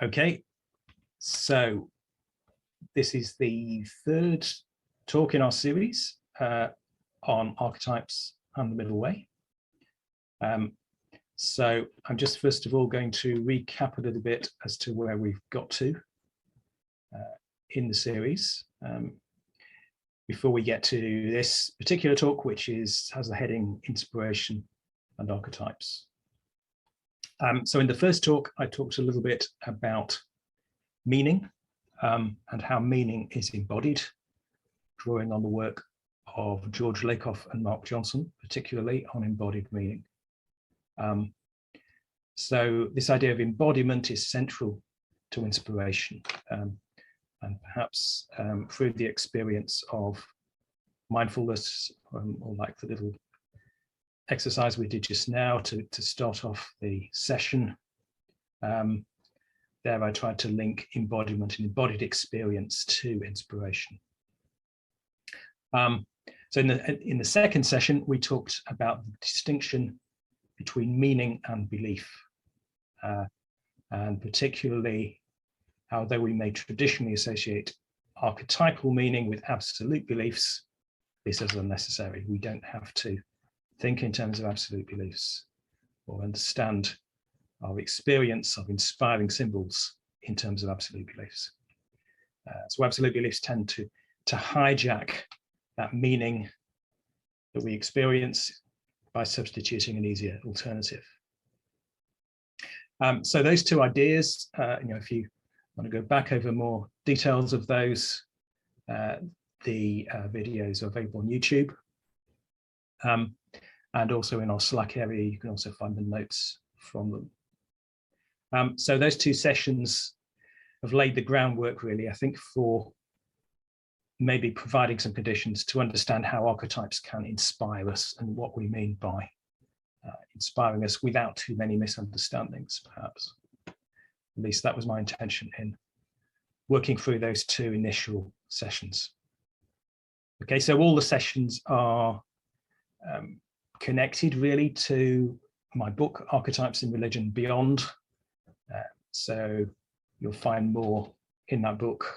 Okay, so this is the third talk in our series on archetypes and the middle way. So I'm just first of all going to recap a little bit as to where we've got to in the series before we get to this particular talk, which has the heading Inspiration and Archetypes. So in the first talk, I talked a little bit about meaning and how meaning is embodied, drawing on the work of George Lakoff and Mark Johnson, particularly on embodied meaning. So this idea of embodiment is central to inspiration, and perhaps through the experience of mindfulness, or like the little exercise we did just now to start off the session. There I tried to link embodiment and embodied experience to inspiration. So in the second session, we talked about the distinction between meaning and belief, and particularly how, though we may traditionally associate archetypal meaning with absolute beliefs, this is unnecessary. We don't have to think in terms of absolute beliefs or understand our experience of inspiring symbols in terms of absolute beliefs. So absolute beliefs tend to hijack that meaning that we experience by substituting an easier alternative. So those two ideas, if you want to go back over more details of those, the videos are available on YouTube. And also in our Slack area, you can also find the notes from them. So those two sessions have laid the groundwork, really, I think, for maybe providing some conditions to understand how archetypes can inspire us and what we mean by inspiring us without too many misunderstandings, perhaps. At least that was my intention in working through those two initial sessions. Okay, so all the sessions are connected really to my book, Archetypes in Religion Beyond. So you'll find more in that book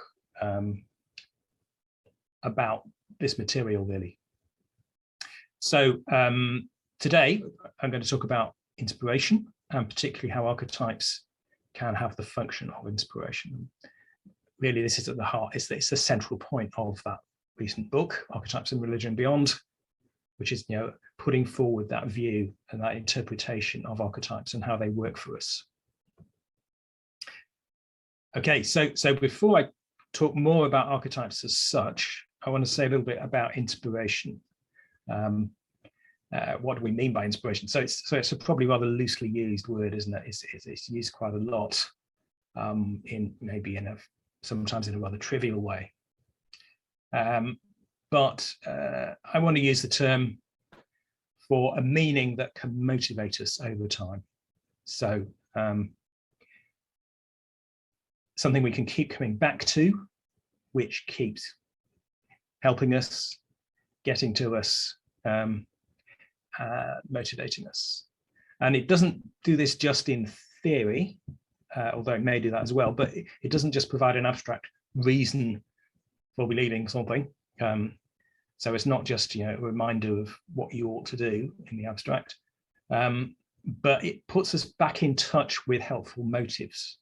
about this material, really. So today I'm going to talk about inspiration, and particularly how archetypes can have the function of inspiration. Really, this is at the heart, it's the central point of that recent book, Archetypes in Religion Beyond, which is, putting forward that view and that interpretation of archetypes and how they work for us. Okay, so before I talk more about archetypes as such, I want to say a little bit about inspiration. What do we mean by inspiration? So it's a probably rather loosely used word, isn't it? It's used quite a lot, sometimes in a rather trivial way. But I want to use the term for a meaning that can motivate us over time. So something we can keep coming back to, which keeps helping us, getting to us, motivating us. And it doesn't do this just in theory, although it may do that as well, but it doesn't just provide an abstract reason for believing something. So it's not just a reminder of what you ought to do in the abstract, but it puts us back in touch with helpful motives.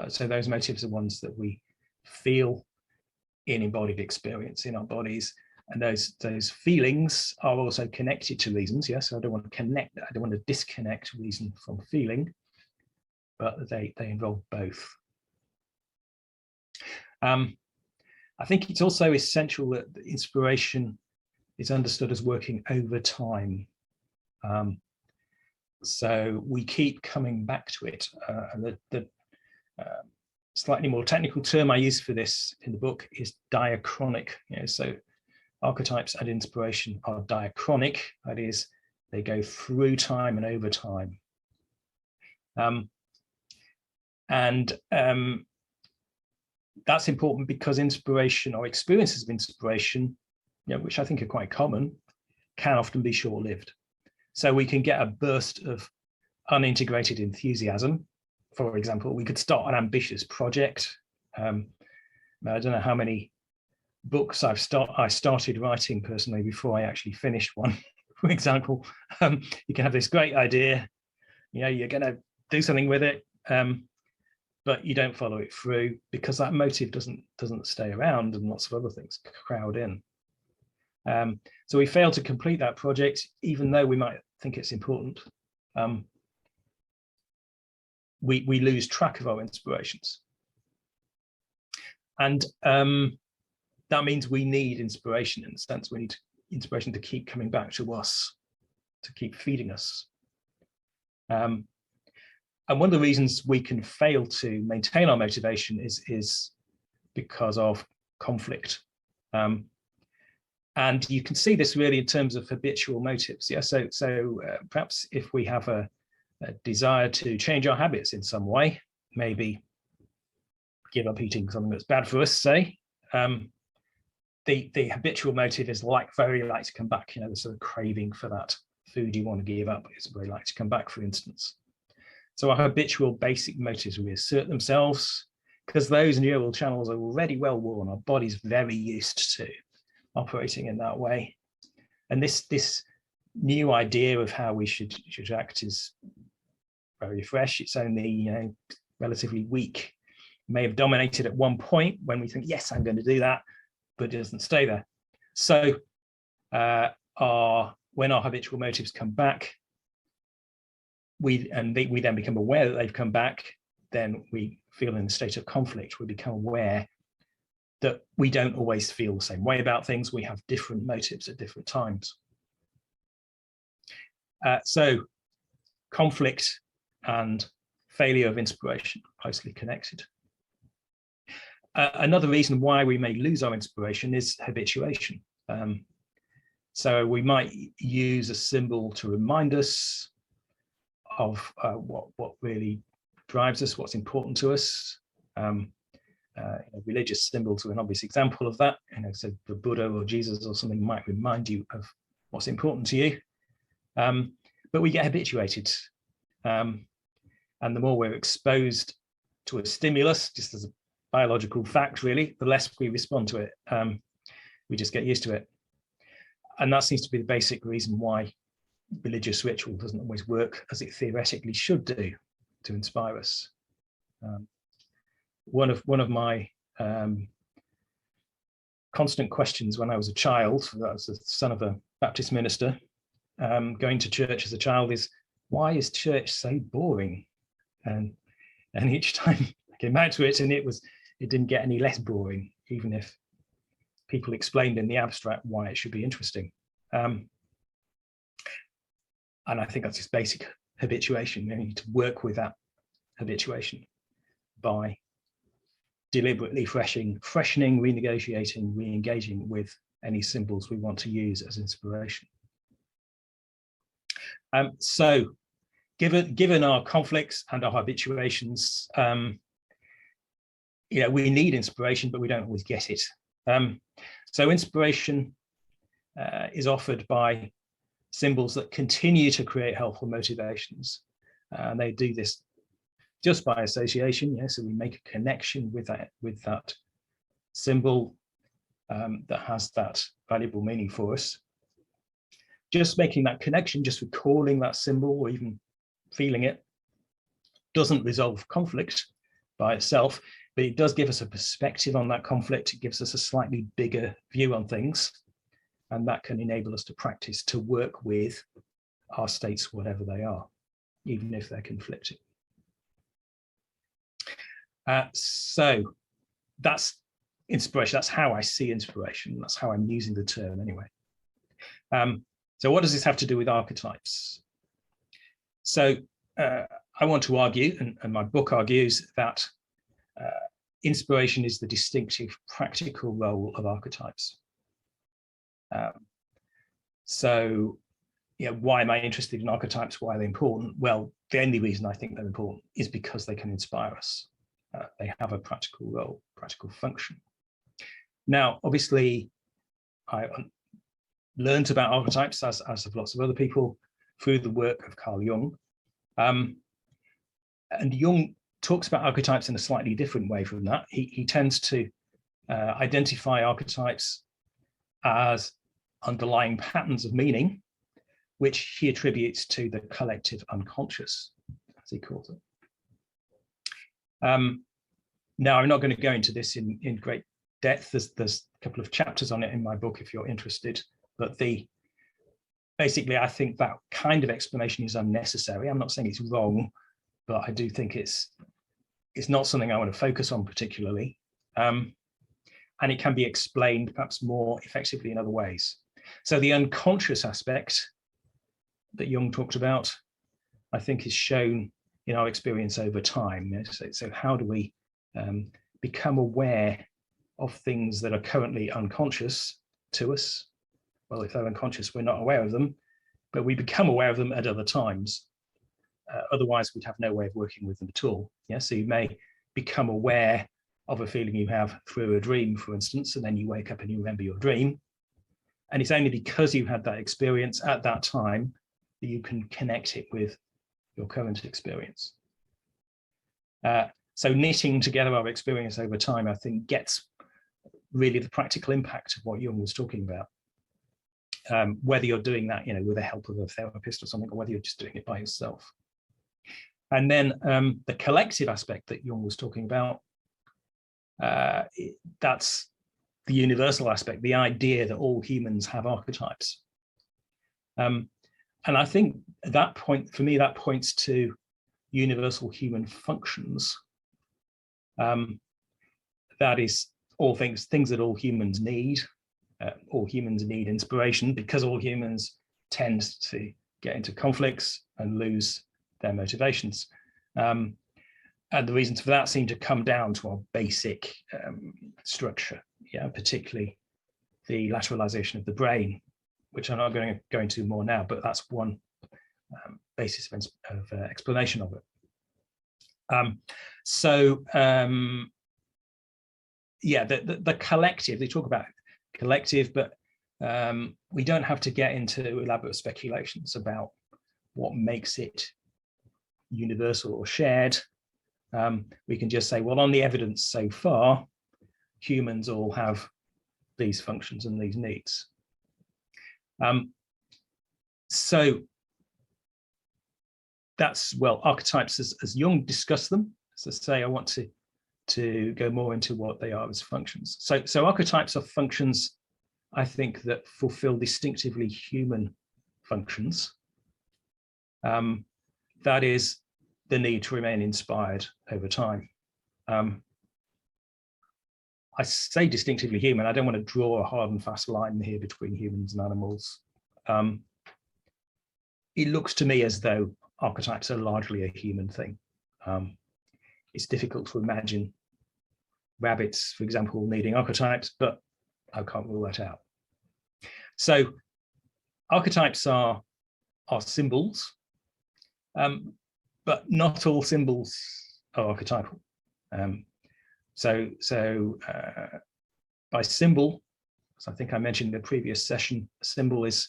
So those motives are ones that we feel in embodied experience in our bodies, and those feelings are also connected to reasons. Yes, I don't want to disconnect reason from feeling, but they involve both. I think it's also essential that the inspiration is understood as working over time. So we keep coming back to it. And the slightly more technical term I use for this in the book is diachronic. So archetypes and inspiration are diachronic, that is, they go through time and over time. That's important because inspiration or experiences of inspiration, which I think are quite common, can often be short-lived. So we can get a burst of unintegrated enthusiasm for example, we could start an ambitious project. I don't know how many books I started writing personally before I actually finished one. For example, you can have this great idea, you're going to do something with it, but you don't follow it through because that motive doesn't stay around, and lots of other things crowd in. So we fail to complete that project, even though we might think it's important. We lose track of our inspirations, and that means we need inspiration. In a sense, we need inspiration to keep coming back to us, to keep feeding us. And one of the reasons we can fail to maintain our motivation is because of conflict. And you can see this really in terms of habitual motives. Yeah, so perhaps if we have a desire to change our habits in some way, maybe give up eating something that's bad for us, say, the habitual motive is very like to come back. The sort of craving for that food you want to give up is very like to come back, for instance. So our habitual basic motives reassert themselves because those neural channels are already well worn. Our body's very used to operating in that way, and this new idea of how we should act is very fresh. It's only relatively weak. It may have dominated at one point when we think, yes, I'm going to do that, but it doesn't stay there. So when our habitual motives come back, we then become aware that they've come back, then we feel in a state of conflict. We become aware that we don't always feel the same way about things. We have different motives at different times. So conflict and failure of inspiration are closely connected. Another reason why we may lose our inspiration is habituation. So we might use a symbol to remind us of what really drives us, what's important to us. Religious symbols are an obvious example of that. So the Buddha or Jesus or something might remind you of what's important to you. But we get habituated. And the more we're exposed to a stimulus, just as a biological fact, really, the less we respond to it. We just get used to it. And that seems to be the basic reason why religious ritual doesn't always work as it theoretically should do to inspire us. One of my constant questions when I was a child, I was the son of a Baptist minister, going to church as a child, is why is church so boring? And each time I came back to it, and it didn't get any less boring, even if people explained in the abstract why it should be interesting. And I think that's just basic habituation. You need to work with that habituation by deliberately freshening, renegotiating, re-engaging with any symbols we want to use as inspiration. So given our conflicts and our habituations, we need inspiration, but we don't always get it. So inspiration is offered by symbols that continue to create helpful motivations. And they do this just by association. So we make a connection with that symbol that has that valuable meaning for us. Just making that connection, just recalling that symbol or even feeling it, doesn't resolve conflict by itself, but it does give us a perspective on that conflict. It gives us a slightly bigger view on things, and that can enable us to practice to work with our states, whatever they are, even if they're conflicting. So that's inspiration. That's how I see inspiration. That's how I'm using the term anyway. So what does this have to do with archetypes? So I want to argue, and my book argues, that inspiration is the distinctive practical role of archetypes. So why am I interested in archetypes? Why are they important? Well, the only reason I think they're important is because they can inspire us. They have a practical role, practical function. Now, obviously, I learned about archetypes, as have lots of other people, through the work of Carl Jung. And Jung talks about archetypes in a slightly different way from that. He tends to identify archetypes as underlying patterns of meaning, which he attributes to the collective unconscious, as he calls it. Now, I'm not going to go into this in great depth. There's a couple of chapters on it in my book if you're interested, but basically, I think that kind of explanation is unnecessary. I'm not saying it's wrong, but I do think it's not something I want to focus on particularly. And it can be explained perhaps more effectively in other ways. So the unconscious aspect that Jung talked about, I think, is shown in our experience over time. So how do we become aware of things that are currently unconscious to us? Well, if they're unconscious, we're not aware of them, but we become aware of them at other times. Otherwise, we'd have no way of working with them at all. Yeah, so you may become aware of a feeling you have through a dream, for instance, and then you wake up and you remember your dream. And it's only because you had that experience at that time that you can connect it with your current experience. So knitting together our experience over time, I think, gets really the practical impact of what Jung was talking about. Whether you're doing that, with the help of a therapist or something, or whether you're just doing it by yourself. And then the collective aspect that Jung was talking about, that's the universal aspect, the idea that all humans have archetypes. And I think that point, for me, that points to universal human functions. That is all things that all humans need. All humans need inspiration because all humans tend to get into conflicts and lose their motivations. And the reasons for that seem to come down to our basic structure, particularly the lateralization of the brain, which I'm not going to go into more now, but that's one basis of explanation of it. The collective, they talk about collective, but we don't have to get into elaborate speculations about what makes it universal or shared. We can just say, well, on the evidence so far, humans all have these functions and these needs. So that's, well, archetypes as Jung discussed them. As I say, I want to go more into what they are as functions. So archetypes are functions, I think, that fulfill distinctively human functions. That is the need to remain inspired over time. I say distinctively human, I don't want to draw a hard and fast line here between humans and animals. It looks to me as though archetypes are largely a human thing. It's difficult to imagine rabbits, for example, needing archetypes, but I can't rule that out. So archetypes are symbols, but not all symbols are archetypal. By symbol, as I think I mentioned in the previous session, a symbol is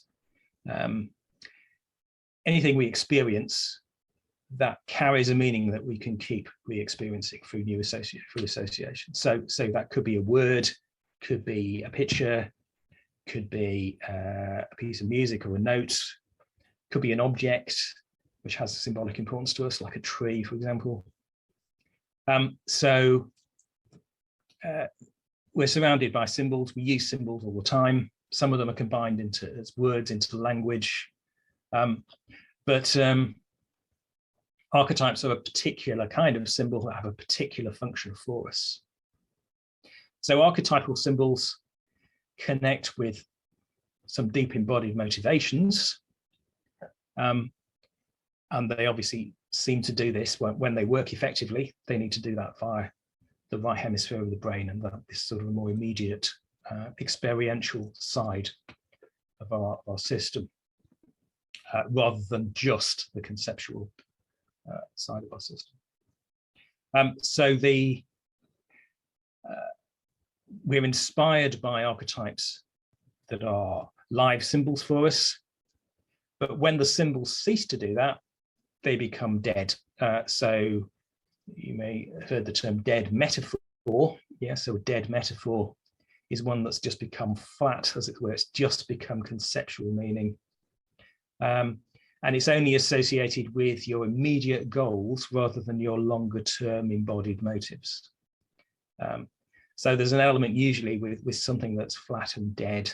anything we experience that carries a meaning that we can keep re-experiencing through association. So that could be a word, could be a picture, could be a piece of music or a note, could be an object which has a symbolic importance to us, like a tree, for example. We're surrounded by symbols. We use symbols all the time. Some of them are combined as words into language. But archetypes are a particular kind of symbol that have a particular function for us. So archetypal symbols connect with some deep embodied motivations. And they obviously seem to do this when they work effectively. They need to do that via the right hemisphere of the brain, and this sort of a more immediate experiential side of our system, rather than just the conceptual side of our system. We're inspired by archetypes that are live symbols for us, but when the symbols cease to do that, they become dead. So You may have heard the term dead metaphor. Yeah, so a dead metaphor is one that's just become flat, as it were. It's just become conceptual meaning. And it's only associated with your immediate goals rather than your longer term embodied motives. So there's an element usually with something that's flat and dead.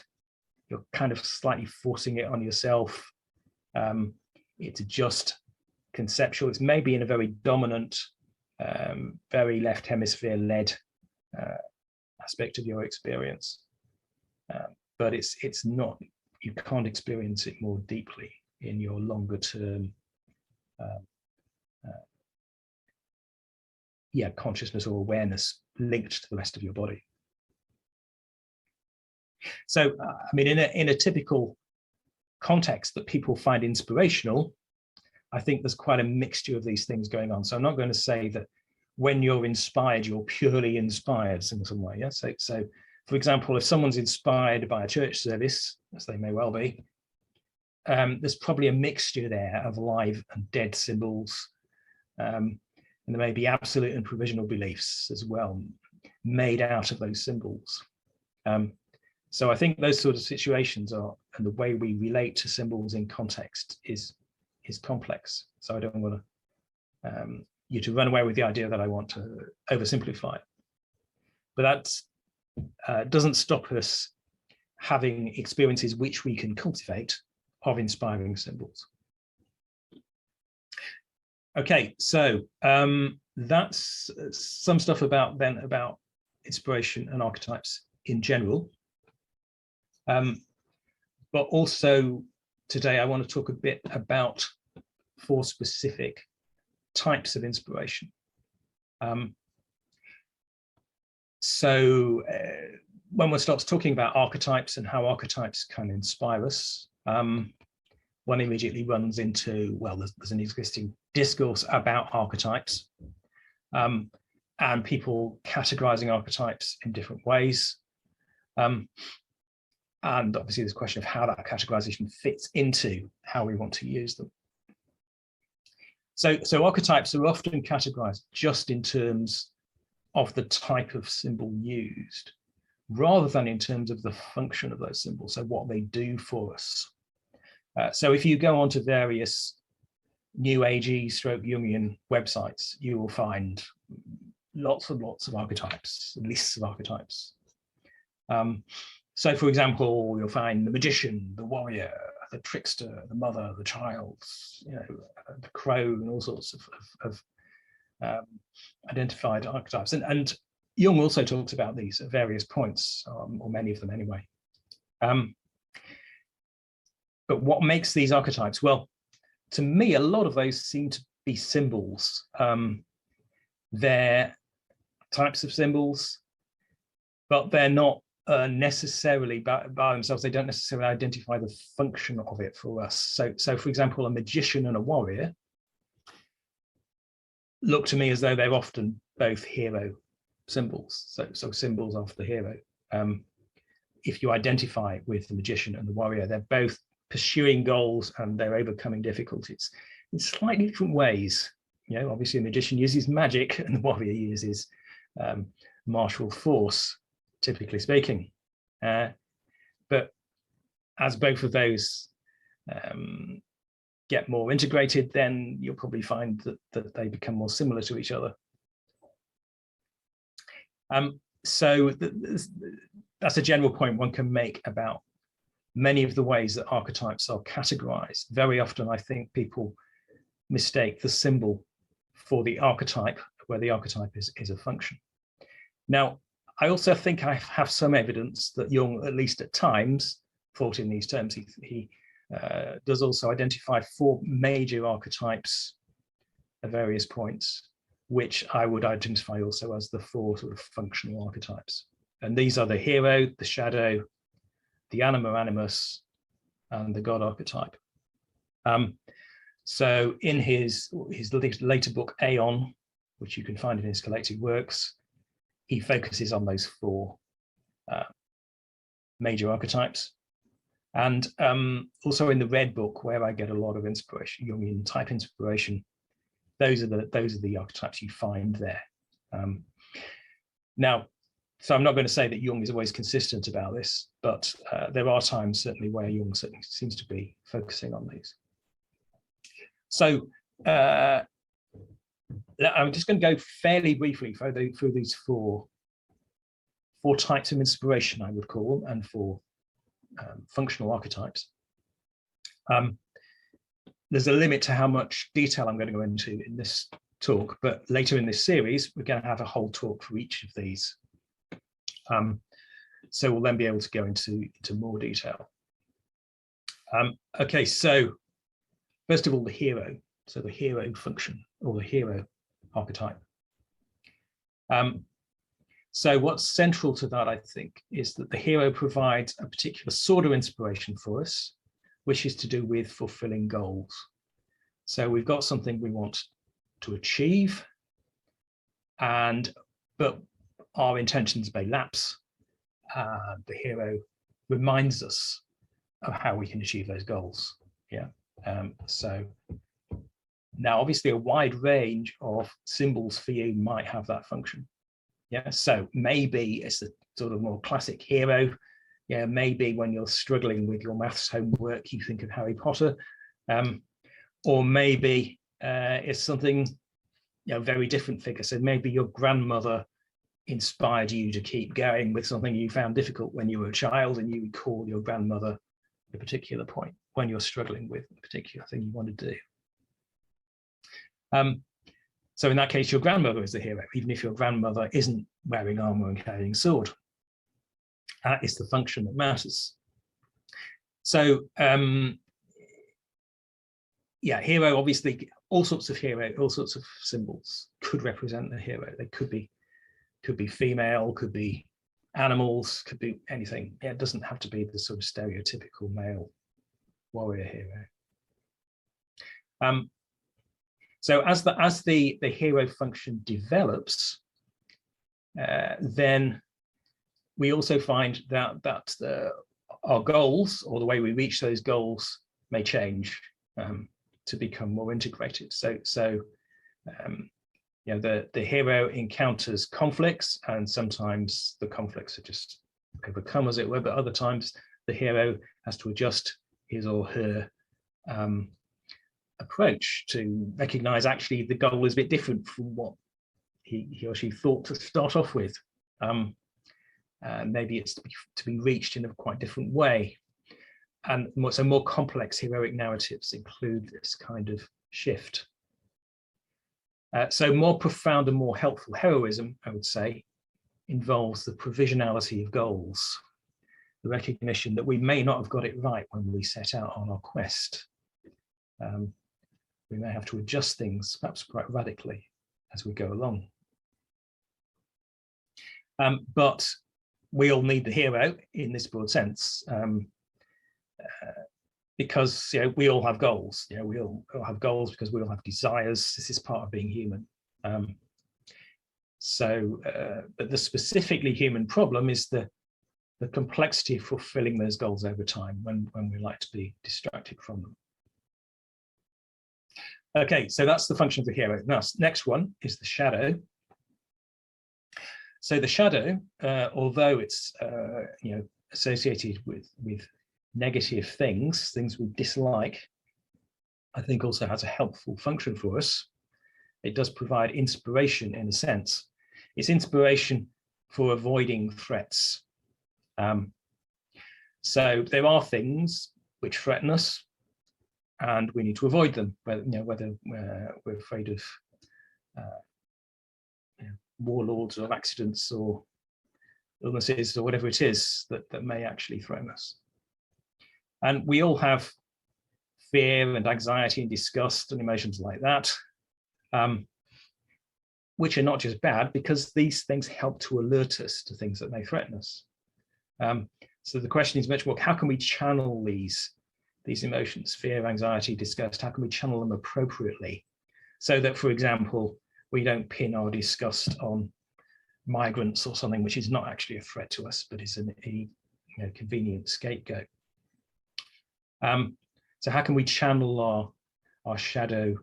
You're kind of slightly forcing it on yourself. It's just conceptual. It's maybe in a very dominant, very left hemisphere led aspect of your experience. But it's not, you can't experience it more deeply in your longer term consciousness or awareness linked to the rest of your body. So, I mean, in a typical context that people find inspirational, I think there's quite a mixture of these things going on. So I'm not going to say that when you're inspired, you're purely inspired in some way. Yeah. So for example, if someone's inspired by a church service, as they may well be, there's probably a mixture there of live and dead symbols. And there may be absolute and provisional beliefs as well, made out of those symbols. So I think those sort of situations are, and the way we relate to symbols in context is complex. So I don't want you to run away with the idea that I want to oversimplify it. But that doesn't stop us having experiences which we can cultivate of inspiring symbols. Okay, so that's some stuff about inspiration and archetypes in general. But also today I want to talk a bit about 4 specific types of inspiration. So when one starts talking about archetypes and how archetypes can inspire us, one immediately runs into, well, there's an existing discourse about archetypes, and people categorizing archetypes in different ways. And obviously there's a question of how that categorization fits into how we want to use them. So archetypes are often categorized just in terms of the type of symbol used, rather than in terms of the function of those symbols, so what they do for us. So if you go onto various New Agey / Jungian websites, you will find lots and lots of archetypes, lists of archetypes. So for example, you'll find the magician, the warrior, the trickster, the mother, the child, the crow, and all sorts of identified archetypes. And Jung also talks about these at various points, or many of them anyway. But what makes these archetypes? Well, to me, a lot of those seem to be symbols. They're types of symbols, but they're not necessarily by themselves. They don't necessarily identify the function of it for us. So for example, a magician and a warrior look to me as though they're often both hero symbols, so symbols of the hero. If you identify with the magician and the warrior, they're both pursuing goals and they're overcoming difficulties in slightly different ways. Obviously the magician uses magic and the warrior uses martial force, typically speaking. But as both of those get more integrated, then you'll probably find that they become more similar to each other. So that's a general point one can make about many of the ways that archetypes are categorized. Very often, I think people mistake the symbol for the archetype, where the archetype is a function. Now, I also think I have some evidence that Jung, at least at times, thought in these terms. He does also identify 4 major archetypes at various points, which I would identify also as the 4 sort of functional archetypes. And these are the hero, the shadow, the anima, animus, and the God archetype. So in his later book, Aeon, which you can find in his collected works, he focuses on those 4 major archetypes. And also in the Red Book, where I get a lot of inspiration, Jungian type inspiration, those are the archetypes you find there. Now, so I'm not going to say that Jung is always consistent about this, but there are times certainly where Jung certainly seems to be focusing on these. So I'm just going to go fairly briefly through these four types of inspiration, I would call them, and four functional archetypes. There's a limit to how much detail I'm going to go into in this talk, but later in this series, we're going to have a whole talk for each of these. So we'll then be able to go into more detail. Okay, so first of all, the hero. So the hero function, or the hero archetype. So what's central to that, I think, is that the hero provides a particular sort of inspiration for us, which is to do with fulfilling goals. So we've got something we want to achieve, but our intentions may lapse. The hero reminds us of how we can achieve those goals. Yeah. So now, obviously, a wide range of symbols for you might have that function. Yeah. So maybe it's the sort of more classic hero. Yeah. Maybe when you're struggling with your maths homework, you think of Harry Potter, or maybe it's something, very different figure. So maybe your grandmother inspired you to keep going with something you found difficult when you were a child, and you recall your grandmother at a particular point when you're struggling with a particular thing you want to do. So in that case, your grandmother is the hero, even if your grandmother isn't wearing armor and carrying a sword. That is the function that matters. So yeah, hero, obviously, all sorts of symbols could represent the hero. They could be female, could be animals, could be anything. Yeah, it doesn't have to be the sort of stereotypical male warrior hero. So as the hero function develops, then we also find that our goals, or the way we reach those goals, may change to become more integrated. So the hero encounters conflicts, and sometimes the conflicts are just overcome, as it were, but other times the hero has to adjust his or her approach to recognize actually the goal is a bit different from what he or she thought to start off with. Maybe it's to be reached in a quite different way. And more complex heroic narratives include this kind of shift. So more profound and more helpful heroism, I would say, involves the provisionality of goals, the recognition that we may not have got it right when we set out on our quest. We may have to adjust things, perhaps quite radically, as we go along. But we all need the hero in this broad sense, because we all have goals. We all have goals because we all have desires. This is part of being human. But the specifically human problem is the complexity of fulfilling those goals over time when we like to be distracted from them. Okay, so that's the function of the hero. Now, next one is the shadow. So the shadow, although it's associated with negative things we dislike, I think also has a helpful function for us. It does provide inspiration in a sense. It's inspiration for avoiding threats. So there are things which threaten us, and we need to avoid them, whether we're afraid of warlords or accidents or illnesses or whatever it is that may actually threaten us. And we all have fear and anxiety and disgust and emotions like that, which are not just bad, because these things help to alert us to things that may threaten us. So the question is much more, how can we channel these emotions, fear, anxiety, disgust, how can we channel them appropriately so that, for example, we don't pin our disgust on migrants or something which is not actually a threat to us, but is a convenient scapegoat. So how can we channel our shadow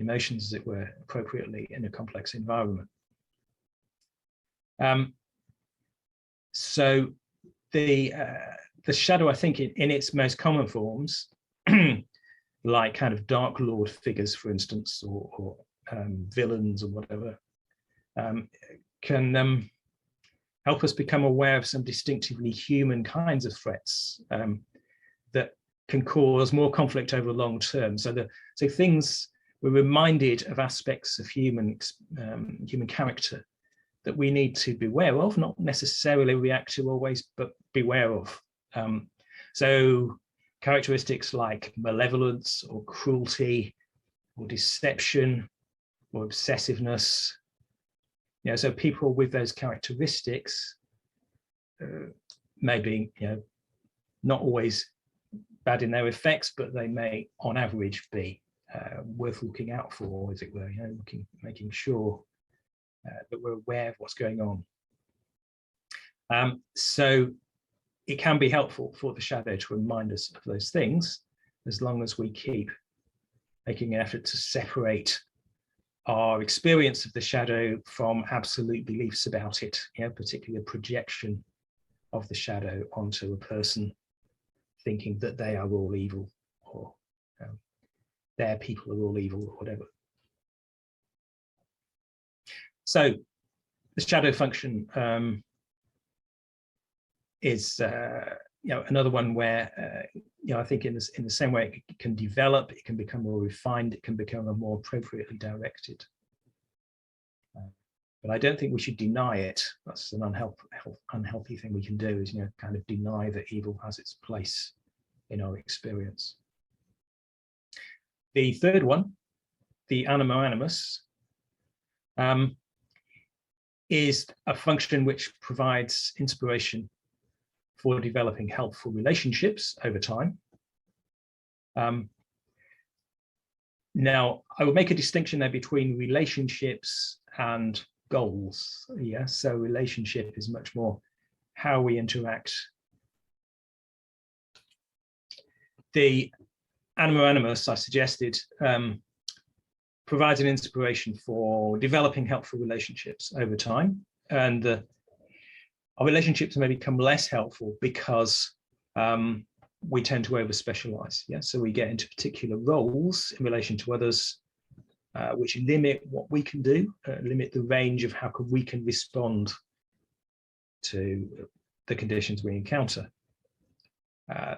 emotions, as it were, appropriately in a complex environment. So the shadow, I think, in its most common forms, like kind of dark lord figures, for instance, or villains or whatever, can help us become aware of some distinctively human kinds of threats that can cause more conflict over the long term. So things, we're reminded of aspects of human character that we need to be aware of, not necessarily react to always, but beware of. So characteristics like malevolence or cruelty or deception or obsessiveness. So people with those characteristics may be, not always bad in their effects, but they may, on average, be worth looking out for, as it were. Making sure that we're aware of what's going on. So it can be helpful for the shadow to remind us of those things, as long as we keep making an effort to separate our experience of the shadow from absolute beliefs about it, particularly a projection of the shadow onto a person, thinking that they are all evil, or their people are all evil, or whatever. So the shadow function is another one where I think in the same way it can develop, it can become more refined, it can become more appropriately directed. But I don't think we should deny it. That's an unhealthy thing we can do, is kind of deny that evil has its place in our experience. The third one, the anima animus, is a function which provides inspiration for developing helpful relationships over time. Now, I would make a distinction there between relationships and goals. So relationship is much more how we interact. The anima animus, I suggested, provides an inspiration for developing helpful relationships over time, and our relationships may become less helpful because we tend to over-specialize. So we get into particular roles in relation to others, which limit what we can do, limit the range of how we can respond to the conditions we encounter.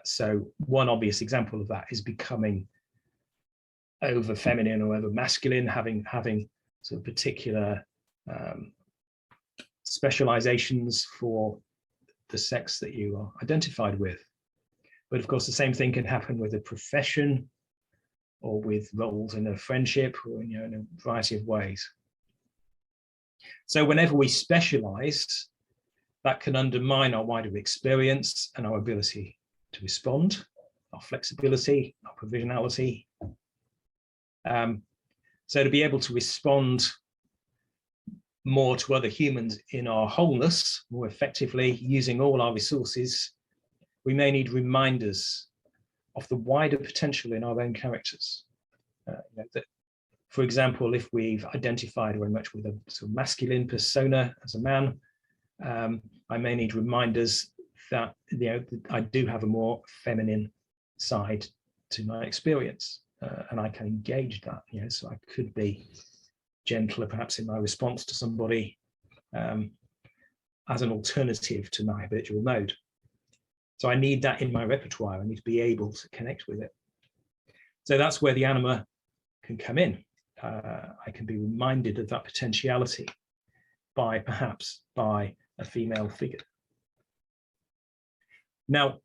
So one obvious example of that is becoming over feminine or over masculine, having sort of particular specializations for the sex that you are identified with. But of course, the same thing can happen with a profession or with roles in a friendship, or in a variety of ways. So whenever we specialize, that can undermine our wider experience and our ability to respond, our flexibility, our provisionality. So to be able to respond more to other humans in our wholeness, more effectively, using all our resources, we may need reminders of the wider potential in our own characters. That, for example, if we've identified very much with a sort of masculine persona as a man, I may need reminders that I do have a more feminine side to my experience, and I can engage that. So I could be gentler, perhaps, in my response to somebody as an alternative to my habitual mode. So I need that in my repertoire. I need to be able to connect with it. So that's where the anima can come in. I can be reminded of that potentiality perhaps by a female figure. Now,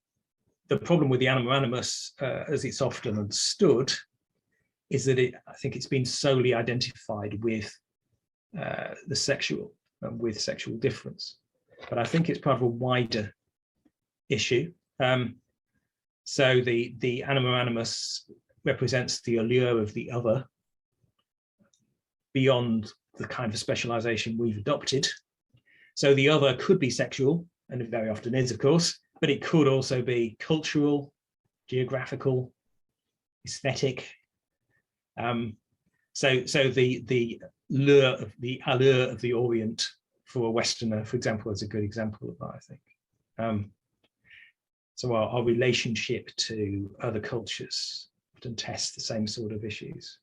the problem with the anima animus, as it's often understood, is that I think it's been solely identified with the sexual and with sexual difference. But I think it's part of a wider issue. So the anima animus represents the allure of the other beyond the kind of specialization we've adopted. So the other could be sexual, and it very often is, of course, but it could also be cultural, geographical, aesthetic. So the allure of the Orient for a Westerner, for example, is a good example of that, I think. So our relationship to other cultures often tests the same sort of issues.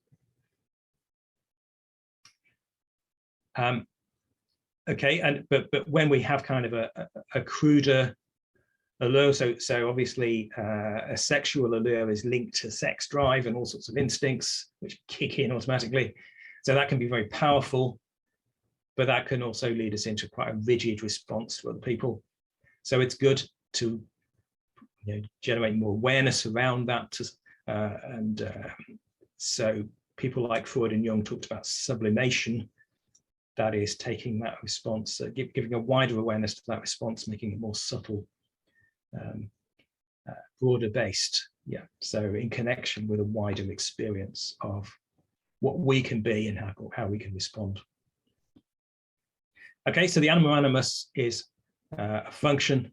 Okay, but when we have kind of a cruder allure, so obviously a sexual allure is linked to sex drive and all sorts of instincts which kick in automatically. So that can be very powerful, but that can also lead us into quite a rigid response to other people. So it's good to generate more awareness around that. So people like Freud and Jung talked about sublimation. That is taking that response, giving a wider awareness to that response, making it more subtle, broader based. Yeah, so in connection with a wider experience of what we can be and how we can respond. Okay, so the anima animus is a function,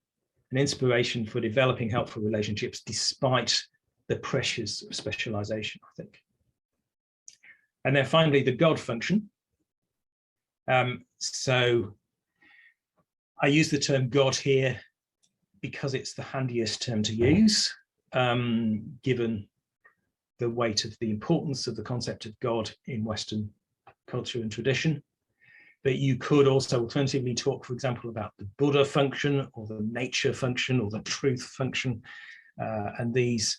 an inspiration for developing helpful relationships despite the pressures of specialization, I think. And then finally, the God function. So I use the term God here because it's the handiest term to use, given the weight of the importance of the concept of God in Western culture and tradition. But you could also alternatively talk, for example, about the Buddha function or the nature function or the truth function. And these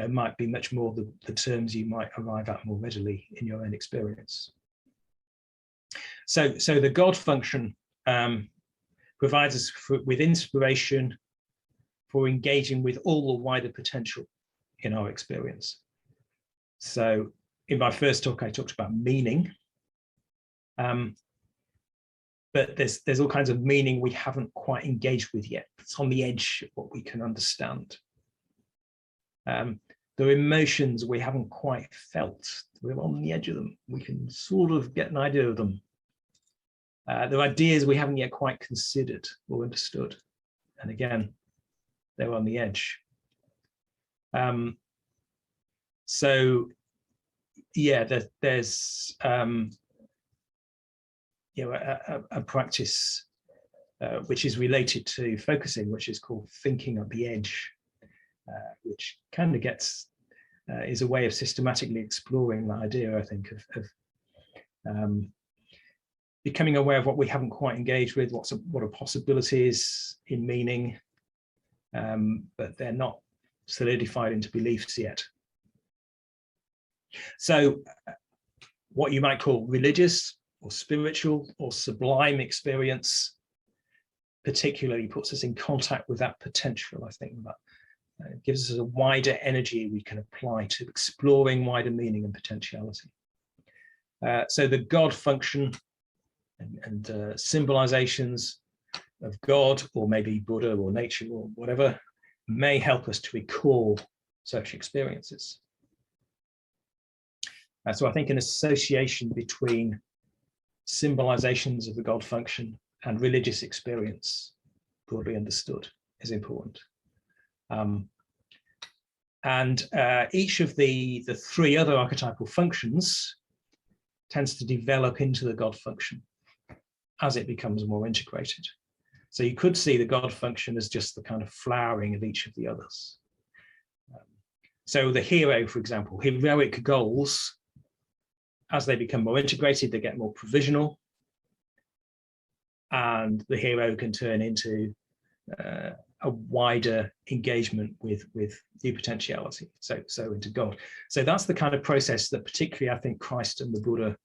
might be much more the terms you might arrive at more readily in your own experience. So the God function provides us with inspiration for engaging with all the wider potential in our experience. So in my first talk, I talked about meaning. But there's all kinds of meaning we haven't quite engaged with yet. It's on the edge of what we can understand. There are emotions we haven't quite felt. We're on the edge of them. We can sort of get an idea of them. There are ideas we haven't yet quite considered or understood. And again, they're on the edge. So yeah, there's a practice which is related to focusing, which is called thinking at the edge, which kind of is a way of systematically exploring the idea, I think, of becoming aware of what we haven't quite engaged with, what are possibilities in meaning, but they're not solidified into beliefs yet. So what you might call religious or spiritual or sublime experience particularly puts us in contact with that potential, I think. That it gives us a wider energy we can apply to exploring wider meaning and potentiality. So the God function and symbolizations of God, or maybe Buddha or nature or whatever, may help us to recall such experiences. So I think an association between symbolizations of the God function and religious experience, broadly understood, is important. And each of the three other archetypal functions tends to develop into the God function as it becomes more integrated. So you could see the God function as just the kind of flowering of each of the others. So the hero, for example, heroic goals, as they become more integrated, they get more provisional, and the hero can turn into a wider engagement with new potentiality, so into God. So that's the kind of process that particularly I think Christ and the Buddha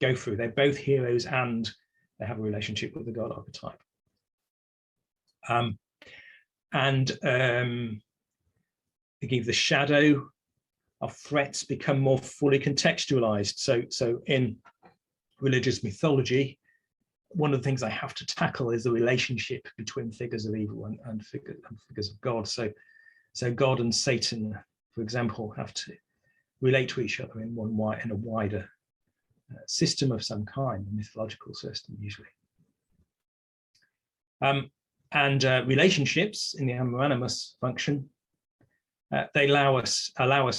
go through. They're both heroes and they have a relationship with the God archetype. Again, the shadow of threats become more fully contextualized. So in religious mythology, one of the things I have to tackle is the relationship between figures of evil and figures of God. So God and Satan, for example, have to relate to each other in a wider system of some kind, a mythological system usually. Relationships in the animus function they allow us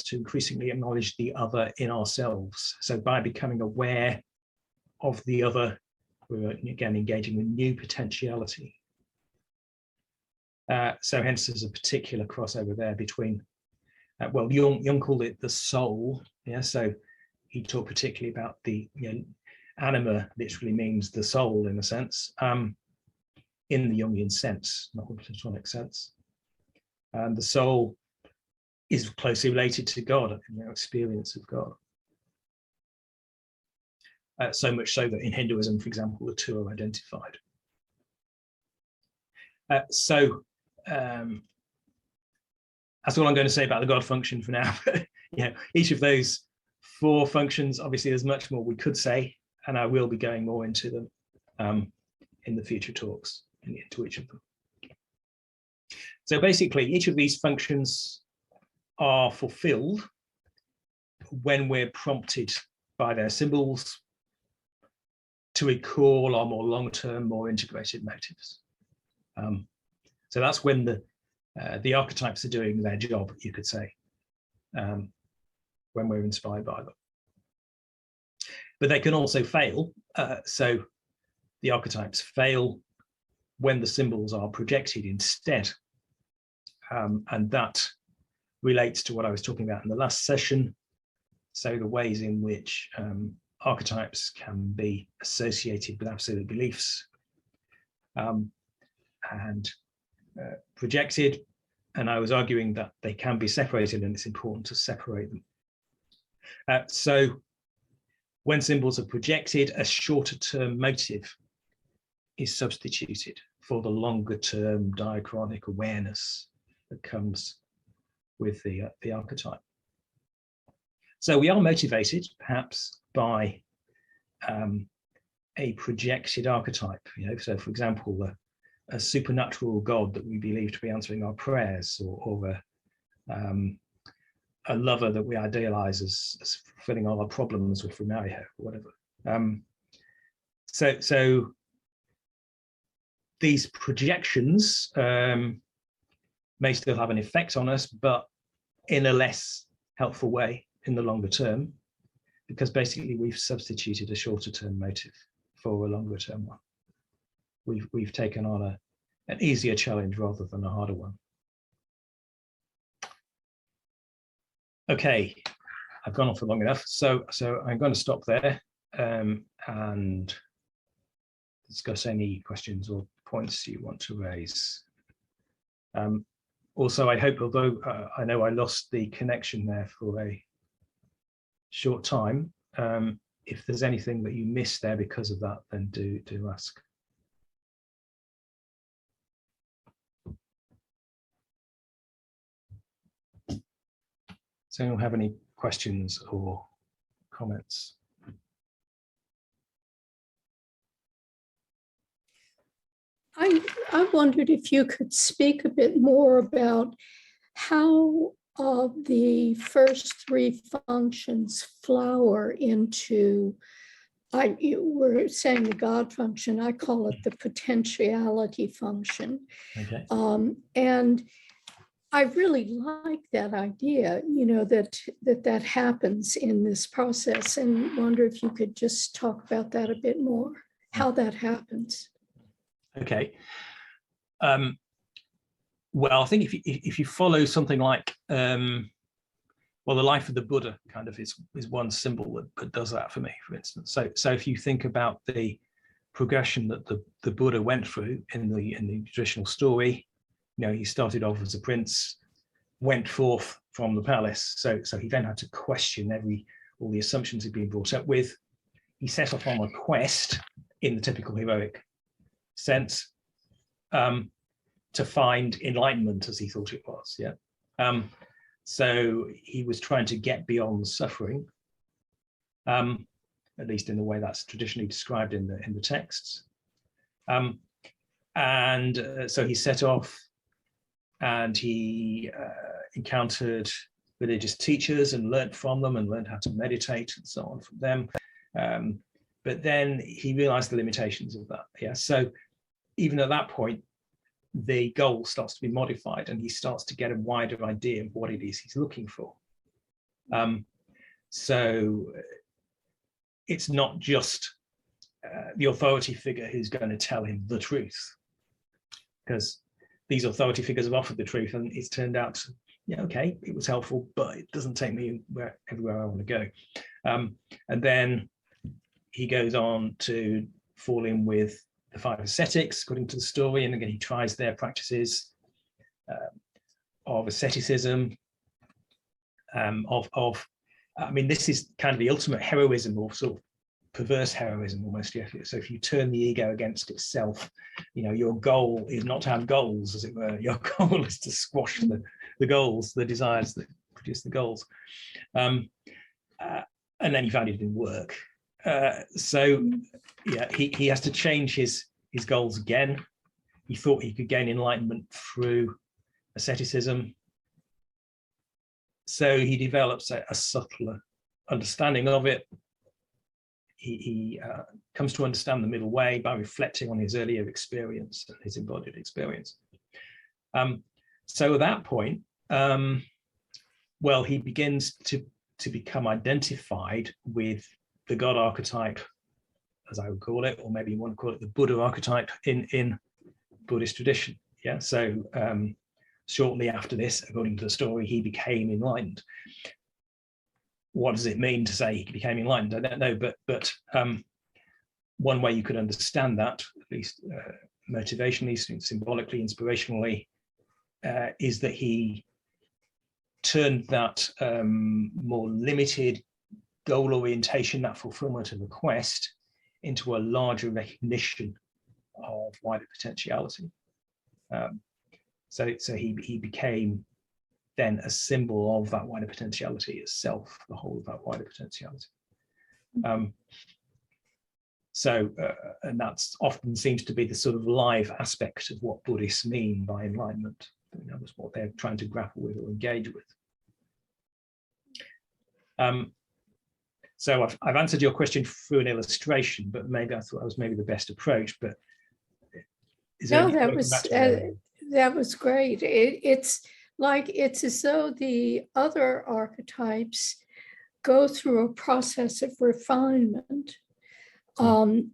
to increasingly acknowledge the other in ourselves. So by becoming aware of the other, we're again engaging with new potentiality. So hence there's a particular crossover there between, well, Jung called it the soul. Yeah, so he talked particularly about the, anima literally means the soul in a sense, in the Jungian sense, not the Platonic sense. And the soul is closely related to God, experience of God. So much so that in Hinduism, for example, the two are identified. That's all I'm going to say about the God function for now. Each of those 4 functions, obviously there's much more we could say, and I will be going more into them in the future talks, and into each of them. So basically, each of these functions are fulfilled when we're prompted by their symbols to recall our more long-term, more integrated motives. So that's when the archetypes are doing their job, you could say, when we're inspired by them. But they can also fail. So the archetypes fail when the symbols are projected instead. And that relates to what I was talking about in the last session. So the ways in which archetypes can be associated with absolute beliefs and projected. And I was arguing that they can be separated, and it's important to separate them. So when symbols are projected, a shorter term motive is substituted for the longer term diachronic awareness that comes with the archetype. So we are motivated perhaps by a projected archetype, so for example, a supernatural God that we believe to be answering our prayers, or a lover that we idealize as fulfilling all our problems if we marry her, or whatever. So these projections may still have an effect on us, but in a less helpful way in the longer term, because basically we've substituted a shorter term motive for a longer term one. We've taken on an easier challenge rather than a harder one. Okay, I've gone on for long enough, so I'm going to stop there and discuss any questions or points you want to raise. Also, I hope, although I know I lost the connection there for a short time, if there's anything that you missed there because of that, then do ask. Does anyone have any questions or comments? I wondered if you could speak a bit more about how the first 3 functions flower into, you were saying the God function, I call it the potentiality function. Okay. And I really like that idea, that happens in this process, and wonder if you could just talk about that a bit more, how that happens. Okay. Well, I think if you follow something like, well, the life of the Buddha kind of is one symbol that does that for me, for instance. So if you think about the progression that the Buddha went through in the traditional story, he started off as a prince, went forth from the palace. So he then had to question all the assumptions he'd been brought up with. He set off on a quest in the typical heroic sense, to find enlightenment, as he thought it was. So he was trying to get beyond suffering, at least in the way that's traditionally described in the texts. So he set off, and he encountered religious teachers and learned from them, and learned how to meditate and so on from them. But then he realized the limitations of that. So even at that point, the goal starts to be modified and he starts to get a wider idea of what it is he's looking for. So it's not just the authority figure who's going to tell him the truth, because these authority figures have offered the truth and it's turned out, yeah, okay, it was helpful, but it doesn't take me everywhere I want to go. And then he goes on to fall in with the 5 ascetics, according to the story, and again he tries their practices of asceticism, I mean, this is kind of the ultimate heroism, or sort of perverse heroism almost. Yeah. So if you turn the ego against itself, your goal is not to have goals, as it were. Your goal is to squash the goals, the desires that produce the goals. And then he found it didn't work. So yeah, he has to change his goals again. He thought he could gain enlightenment through asceticism. So he develops a subtler understanding of it. He comes to understand the middle way by reflecting on his earlier experience and his embodied experience. So at that point, well, he begins to become identified with the God archetype, as I would call it, or maybe you want to call it the Buddha archetype in Buddhist tradition. Yeah. So shortly after this, according to the story, he became enlightened. What does it mean to say he became enlightened? I don't know, but one way you could understand that, at least motivationally, symbolically, inspirationally, is that he turned that more limited goal orientation, that fulfillment of a quest, into a larger recognition of wider potentiality. So he became then a symbol of that wider potentiality itself, the whole of that wider potentiality. And that's often seems to be the sort of live aspect of what Buddhists mean by enlightenment. That's what they're trying to grapple with or engage with. So I've answered your question through an illustration, but maybe I thought that was maybe the best approach. But no, that was great. It's as though the other archetypes go through a process of refinement, and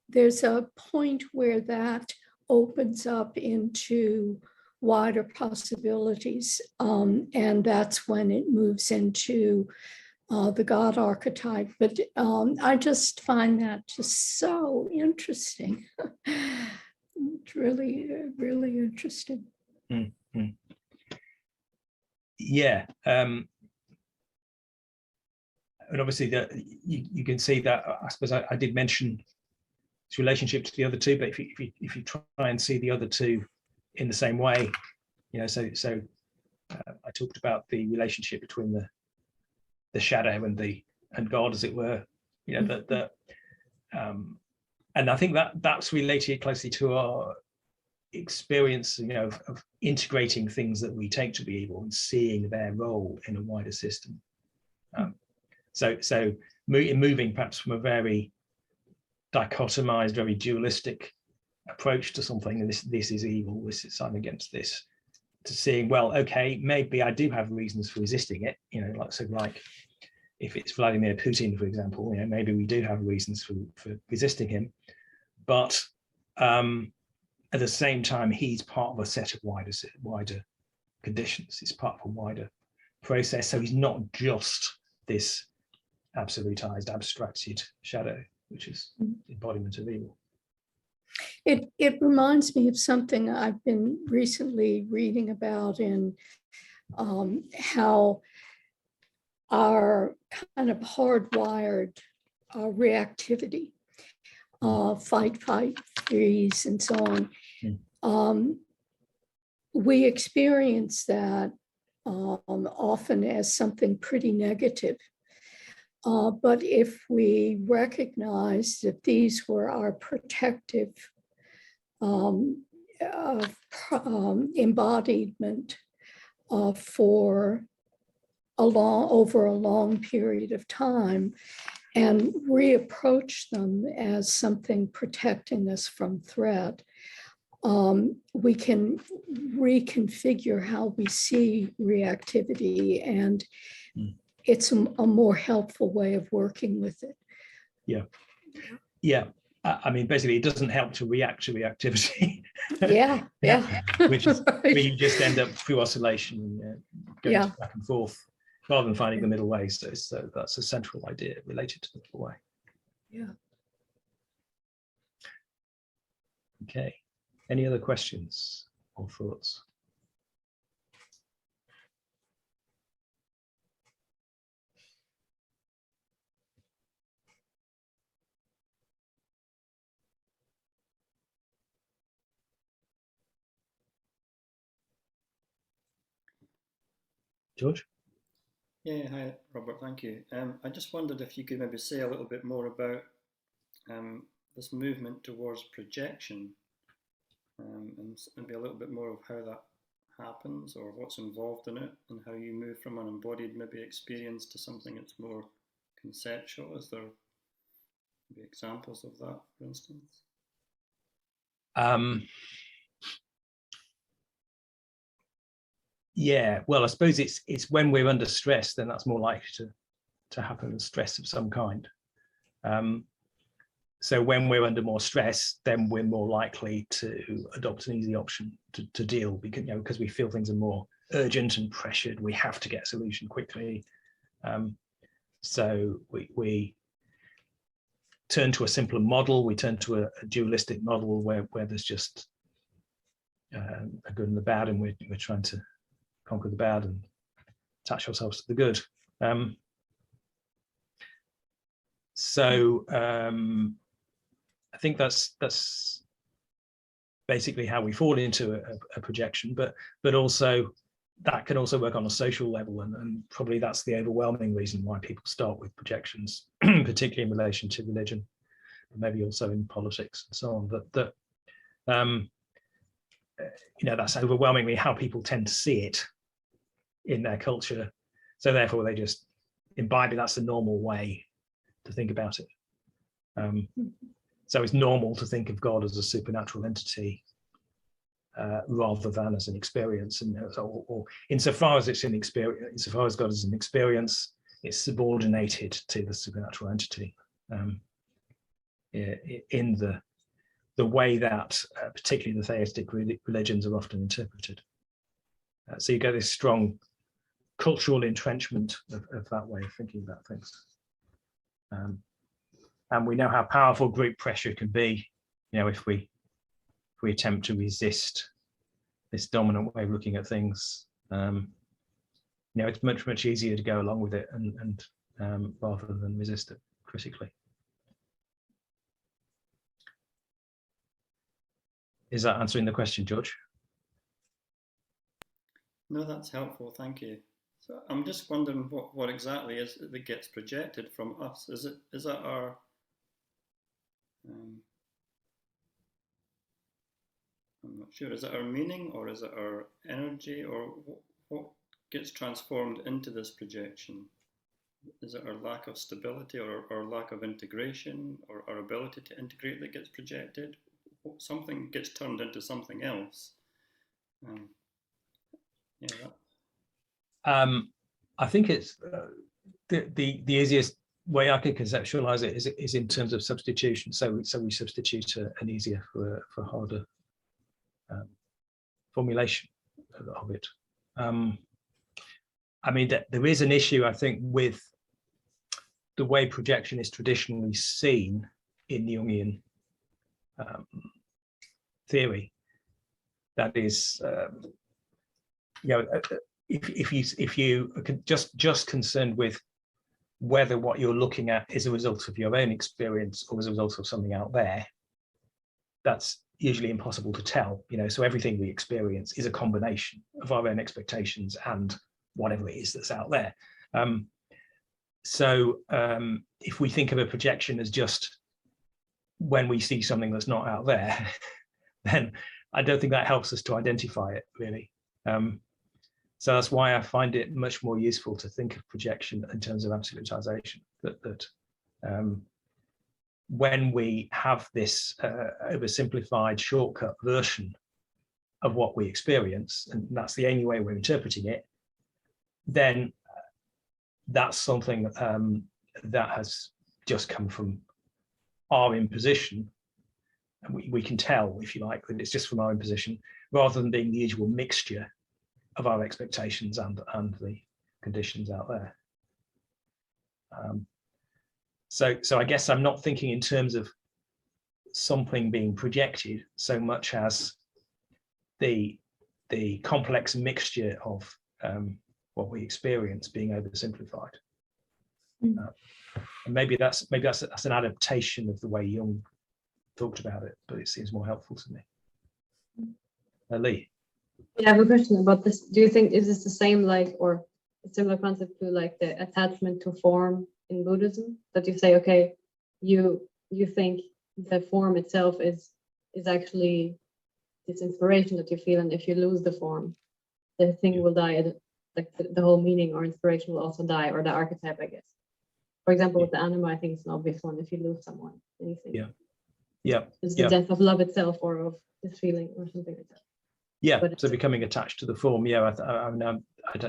there's a point where that opens up into wider possibilities, and that's when it moves into the God archetype. But I just find that just so interesting. It's really, really interesting. Mm-hmm. Yeah. And obviously that you can see that, I suppose I did mention its relationship to the other two, but if you try and see the other two in the same way, so I talked about the relationship between the shadow and God, as it were, and I think that's related closely to our experience, of integrating things that we take to be evil and seeing their role in a wider system. So moving perhaps from a very dichotomized, very dualistic approach to something, and this is evil, this is sign against this, to seeing, well, okay, maybe I do have reasons for resisting it, like if it's Vladimir Putin, for example, maybe we do have reasons for resisting him, but at the same time, he's part of a set of wider conditions. It's part of a wider process. So he's not just this absolutized, abstracted shadow, which is embodiment of evil. It reminds me of something I've been recently reading about in how our kind of hardwired reactivity, fight, freeze, and so on. We experience that often as something pretty negative. But if we recognize that these were our protective embodiment over a long period of time, and reapproach them as something protecting us from threat, we can reconfigure how we see reactivity, and it's a more helpful way of working with it. Yeah. I mean, basically, it doesn't help to react to reactivity. Yeah. Which is Right. where you just end up through oscillation, going back and forth, rather than finding the middle way. So that's a central idea related to the middle way. Yeah. Okay. Any other questions or thoughts? George? Yeah, hi, Robert, thank you. I just wondered if you could maybe say a little bit more about this movement towards projection, and maybe a little bit more of how that happens or what's involved in it, and how you move from an embodied maybe experience to something that's more conceptual. Is there maybe examples of that, for instance? Yeah, well, I suppose it's when we're under stress, then that's more likely to happen, stress of some kind. So when we're under more stress, then we're more likely to adopt an easy option to deal, because we feel things are more urgent and pressured. We have to get a solution quickly. So we turn to a simpler model. We turn to a dualistic model where there's just a good and the bad, and we're trying to conquer the bad and attach ourselves to the good. I think that's basically how we fall into a projection, but also that can also work on a social level, and probably that's the overwhelming reason why people start with projections, particularly in relation to religion, but maybe also in politics and so on. That's overwhelmingly how people tend to see it in their culture. So therefore they just imbibe it. That's the normal way to think about it. So it's normal to think of God as a supernatural entity rather than as an experience. And or insofar as it's an experience, insofar as God is an experience, it's subordinated to the supernatural entity in the way that particularly the theistic religions are often interpreted. So you get this strong cultural entrenchment of that way of thinking about things. And we know how powerful group pressure can be, if we attempt to resist this dominant way of looking at things. It's much easier to go along with it and rather than resist it critically. Is that answering the question, George? No, that's helpful, thank you. So I'm just wondering what exactly is it that gets projected from us? Is that our I'm not sure, is it our meaning, or is it our energy, or what gets transformed into this projection? Is it our lack of stability, or our lack of integration, or our ability to integrate that gets projected? Something gets turned into something else. I think it's the easiest way I can conceptualize it is in terms of substitution. So we substitute an easier for harder formulation of it. I mean, there is an issue, I think, with the way projection is traditionally seen in Jungian theory. That is, if you are just concerned with whether what you're looking at is a result of your own experience or as a result of something out there, that's usually impossible to tell. So everything we experience is a combination of our own expectations and whatever it is that's out there. If we think of a projection as just when we see something that's not out there, then I don't think that helps us to identify it, really. So that's why I find it much more useful to think of projection in terms of absolutization, that when we have this oversimplified shortcut version of what we experience, and that's the only way we're interpreting it, then that's something that has just come from our imposition. And we can tell, if you like, that it's just from our imposition, rather than being the usual mixture of our expectations and the conditions out there. So I guess I'm not thinking in terms of something being projected so much as the complex mixture of what we experience being oversimplified. And maybe that's an adaptation of the way Jung talked about it, but it seems more helpful to me. Lee. Yeah, I have a question about this. Do you think, is this the same, like, or a similar concept to like the attachment to form in Buddhism? That you say, okay, you think the form itself is actually this inspiration that you feel, and if you lose the form, the thing will die. Like the whole meaning or inspiration will also die, or the archetype, I guess. For example, with the anima, I think it's an obvious one. If you lose someone, anything. Yeah. It's the death of love itself, or of this feeling, or something like that. Yeah. But so becoming attached to the form. Yeah,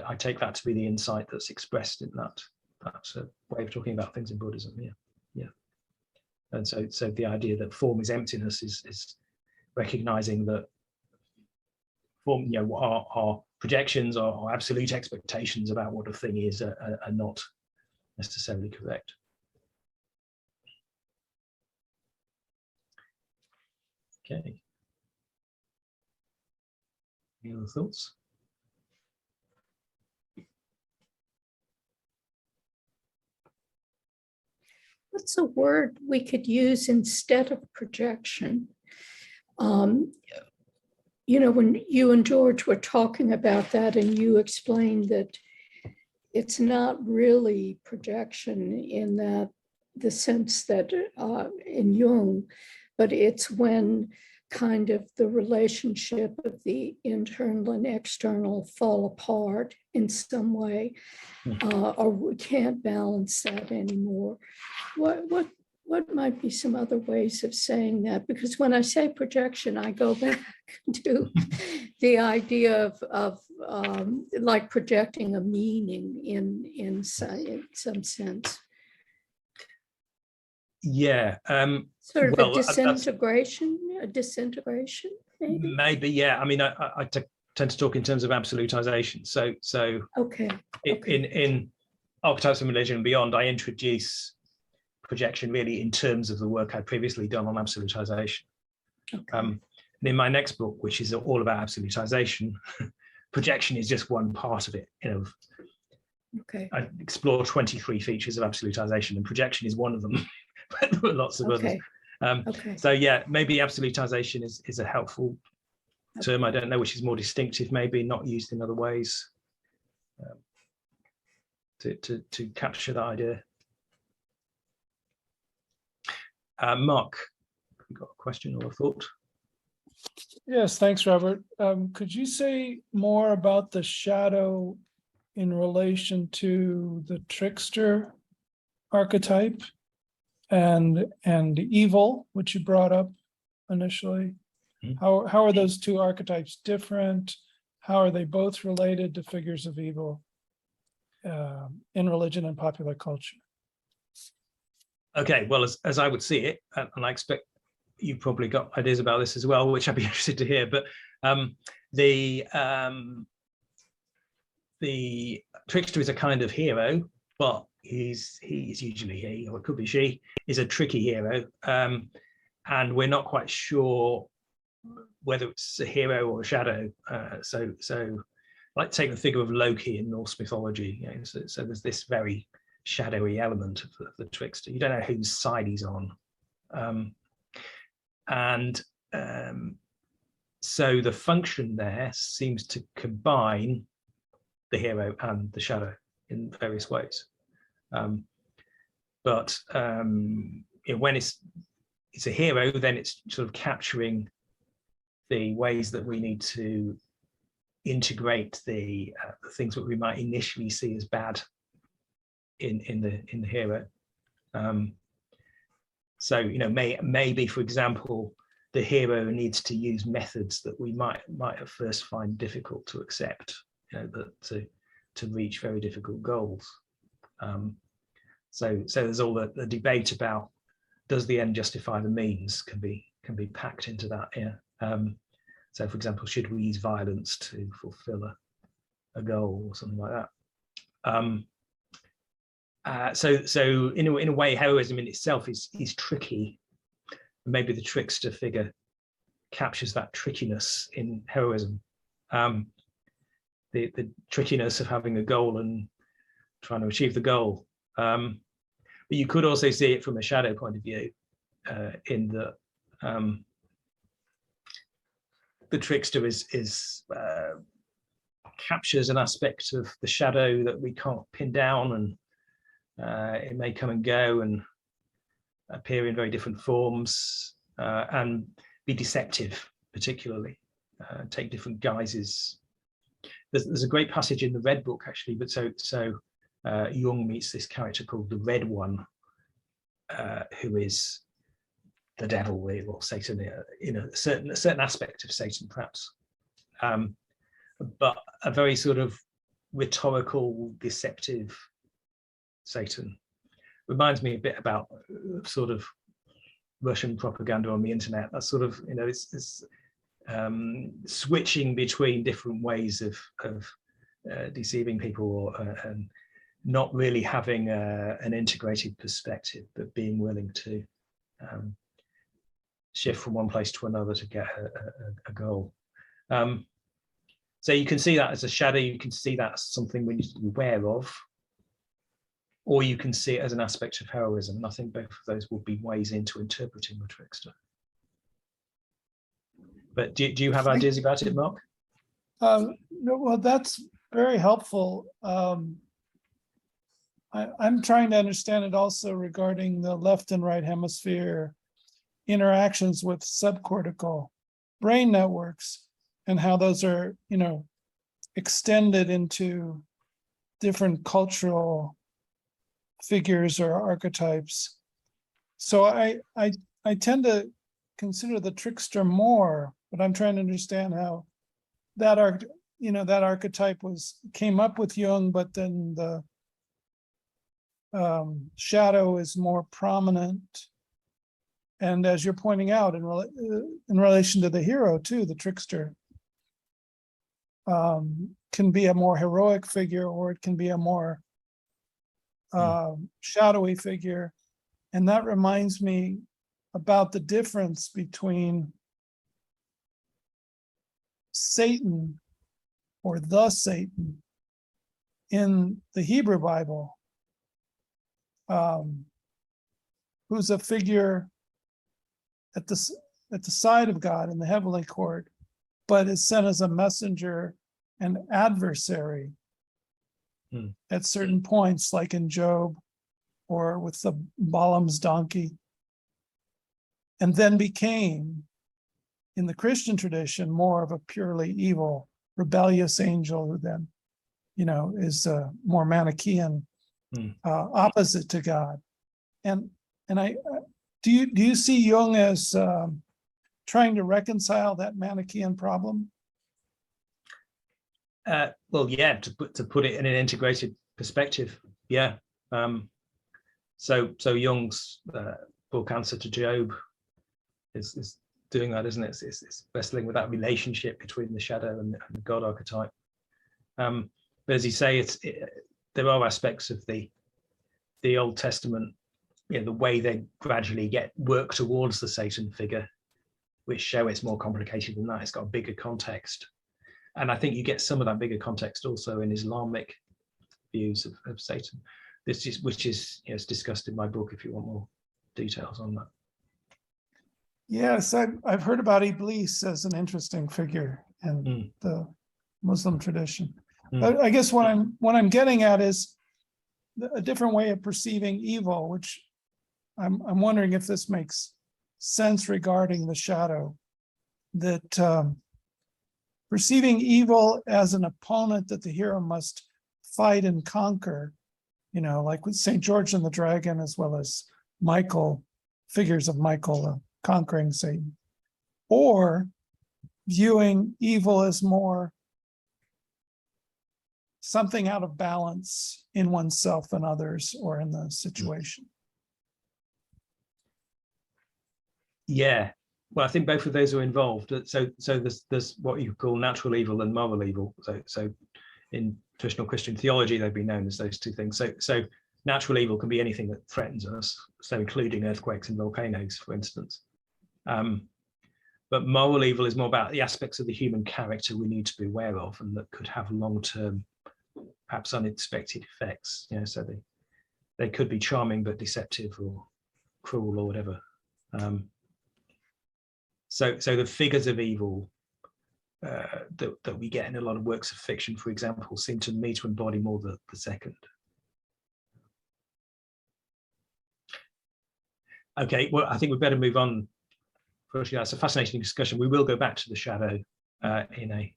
I take that to be the insight that's expressed in that. That's a way of talking about things in Buddhism. Yeah. And so the idea that form is emptiness is recognizing that form, our projections, our absolute expectations about what a thing is are not necessarily correct. Okay. Any other thoughts? What's a word we could use instead of projection? When you and George were talking about that, and you explained that it's not really projection in the sense that in Jung, but it's when kind of the relationship of the internal and external fall apart in some way, or we can't balance that anymore. What might be some other ways of saying that? Because when I say projection, I go back to the idea of like projecting a meaning in some sense. Yeah. Sort of a disintegration, maybe? Maybe, yeah. I mean, I tend to talk in terms of absolutization. So okay. In Archetypes of Religion and Beyond, I introduce projection really in terms of the work I'd previously done on absolutization. Okay. And in my next book, which is all about absolutization, projection is just one part of it. Okay. I explore 23 features of absolutization, and projection is one of them. But there are lots of others. Okay. So yeah, maybe absolutization is a helpful term. I don't know which is more distinctive, maybe not used in other ways to capture that idea. Mark, you got a question or a thought? Yes, thanks, Robert. Could you say more about the shadow in relation to the trickster archetype and evil, which you brought up initially? How are those two archetypes different? How are they both related to figures of evil in religion and popular culture? Okay, well, as I would see it, and I expect you've probably got ideas about this as well, which I'd be interested to hear, but the trickster is a kind of hero, but he's usually he, or it could be she, is a tricky hero, and we're not quite sure whether it's a hero or a shadow. So like take the figure of Loki in Norse mythology. So there's this very shadowy element of the trickster. You don't know whose side he's on, so the function there seems to combine the hero and the shadow in various ways. But when it's a hero, then it's sort of capturing the ways that we need to integrate the things that we might initially see as bad in the hero. So, you know, maybe, for example, the hero needs to use methods that we might at first find difficult to accept, you know, that to reach very difficult goals. So there's all the debate about, does the end justify the means, can be packed into that here. So, for example, should we use violence to fulfill a goal or something like that? So in a way, heroism in itself is tricky. Maybe the trickster figure captures that trickiness in heroism, the trickiness of having a goal and trying to achieve the goal. But you could also see it from a shadow point of view, in that the trickster is captures an aspect of the shadow that we can't pin down, and it may come and go and appear in very different forms, and be deceptive, particularly take different guises. There's a great passage in the Red Book, actually, but so Jung meets this character called the Red One, who is the devil, or Satan, in a certain aspect of Satan, perhaps, but a very sort of rhetorical, deceptive Satan. Reminds me a bit about sort of Russian propaganda on the internet. That's sort of, you know, it's switching between different ways of deceiving people, and not really having an integrated perspective, but being willing to shift from one place to another to get a goal. So you can see that as a shadow, you can see that as something we need to be aware of, or you can see it as an aspect of heroism. And I think both of those will be ways into interpreting the trickster. But do you have ideas about it, Mark? No, well, that's very helpful. I'm trying to understand it also regarding the left and right hemisphere interactions with subcortical brain networks, and how those are, you know, extended into different cultural figures or archetypes. So I tend to consider the trickster more, but I'm trying to understand how that archetype came up with Jung, but then the shadow is more prominent. And as you're pointing out, in relation to the hero too, the trickster can be a more heroic figure, or it can be a more shadowy figure. And that reminds me about the difference between Satan, or the Satan, in the Hebrew Bible, who's a figure at the side of God in the heavenly court, but is sent as a messenger and adversary at certain points, like in Job, or with the Balaam's donkey, and then became, in the Christian tradition, more of a purely evil, rebellious angel, who then, you know, is more Manichaean, opposite to God. And I do you see Jung as trying to reconcile that Manichaean problem? Well, yeah, to put it in an integrated perspective, yeah. So Jung's book Answer to Job is doing that, isn't it? It's wrestling with that relationship between the shadow and the God archetype. But as you say, there are aspects of the Old Testament, you know, the way they gradually work towards the Satan figure, which show it's more complicated than that. It's got a bigger context. And I think you get some of that bigger context also in Islamic views of Satan, which is, you know, it's discussed in my book if you want more details on that. Yes, I've heard about Iblis as an interesting figure in the Muslim tradition. But I guess what I'm getting at is a different way of perceiving evil, which I'm wondering if this makes sense regarding the shadow, that perceiving evil as an opponent that the hero must fight and conquer, you know, like with St. George and the Dragon, as well as Michael figures of Michael conquering Satan, or viewing evil as more something out of balance in oneself and others or in the situation. Yeah, well, I think both of those are involved. So there's what you call natural evil and moral evil. So in traditional Christian theology, they've been known as those two things. So natural evil can be anything that threatens us, so including earthquakes and volcanoes, for instance. But moral evil is more about the aspects of the human character we need to be aware of and that could have long-term, perhaps unexpected effects. You know, so they could be charming but deceptive or cruel or whatever. So the figures of evil that we get in a lot of works of fiction, for example, seem to me to embody more the second. Okay, well, I think we better move on. Firstly, that's a fascinating discussion. We will go back to the shadow in a